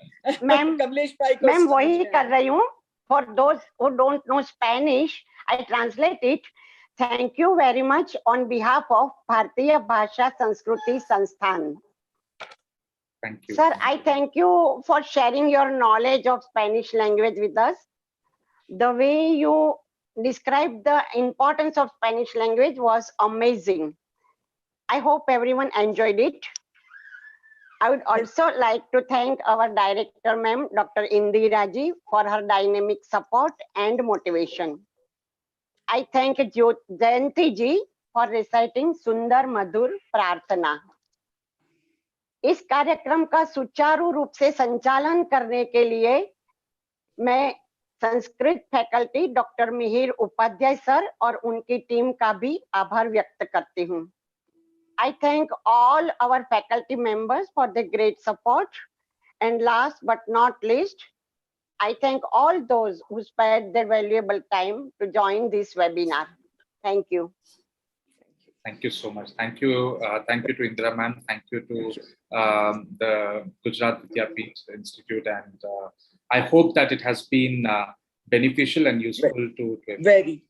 कमलेश भाई को मैम वही कर रही हूँ। For those who don't know Spanish, I translate it. Thank you very much on behalf of Bharatiya Bhasha Sanskriti Sansthan. Thank you. Sir, I thank you for sharing your knowledge of Spanish language with us. The way you described the importance of Spanish language was amazing. I hope everyone enjoyed it. I would also like to thank our director, ma'am, Dr. Indira ji, for her dynamic support and motivation. I thank Jayanti ji for reciting Sundar Madhur Prarthana. इस कार्यक्रम का सुचारू रूप से संचालन करने के लिए मैं Sanskrit faculty doctor Mihir Upadhyay sir और उनकी टीम का भी आभार व्यक्त करती हूँ। I thank all our faculty members for the great support. And last but not least, I thank all those who spared their valuable time to join this webinar. Thank you. Thank you so much. Thank you. Thank you to Indira ma'am. Thank you to the Gujarat Vidyapith Institute. And I hope that it has been beneficial and useful to everyone.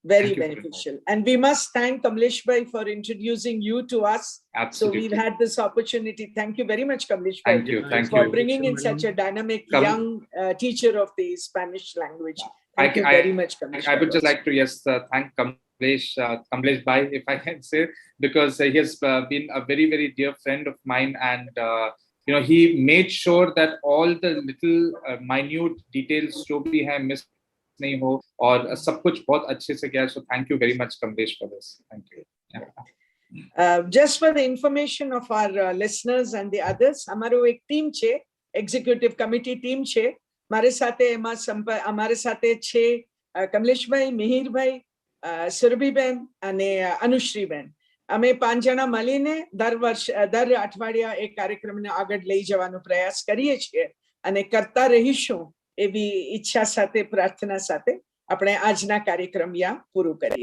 Very beneficial. And we must thank Kamlesh Bhai for introducing you to us. Absolutely. So we've had this opportunity. Thank you very much, Kamlesh Bhai, Thank you. Thank for you. bringing in such a dynamic young teacher of the Spanish language. Thank you very much, Kamlesh. I would just like to thank Kamlesh Bhai, if I can say, because he has been a very, very dear friend of mine, and he made sure that all the little minute details जो भी है miss नहीं हो और सब कुछ बहुत अच्छे से किया. So thank you very much, Kamlesh, for this. Thank you. Just for the information of our listeners and the others, हमारो एक टीम छे, executive committee team छे. हमारे साथे छे कमलेश भाई, मिहिर भाई, सुरभि बेन અને અનુશ્રી બેન. અમે 5 જણા મળીને દર અઠવાડિયા એક કાર્યક્રમને આગળ લઈ જવાનો પ્રયાસ કરીએ છીએ અને કરતા રહીશું એવી ઈચ્છા સાથે પ્રાર્થના સાથે આપણે આજના કાર્યક્રમ યા પૂરું કરીએ.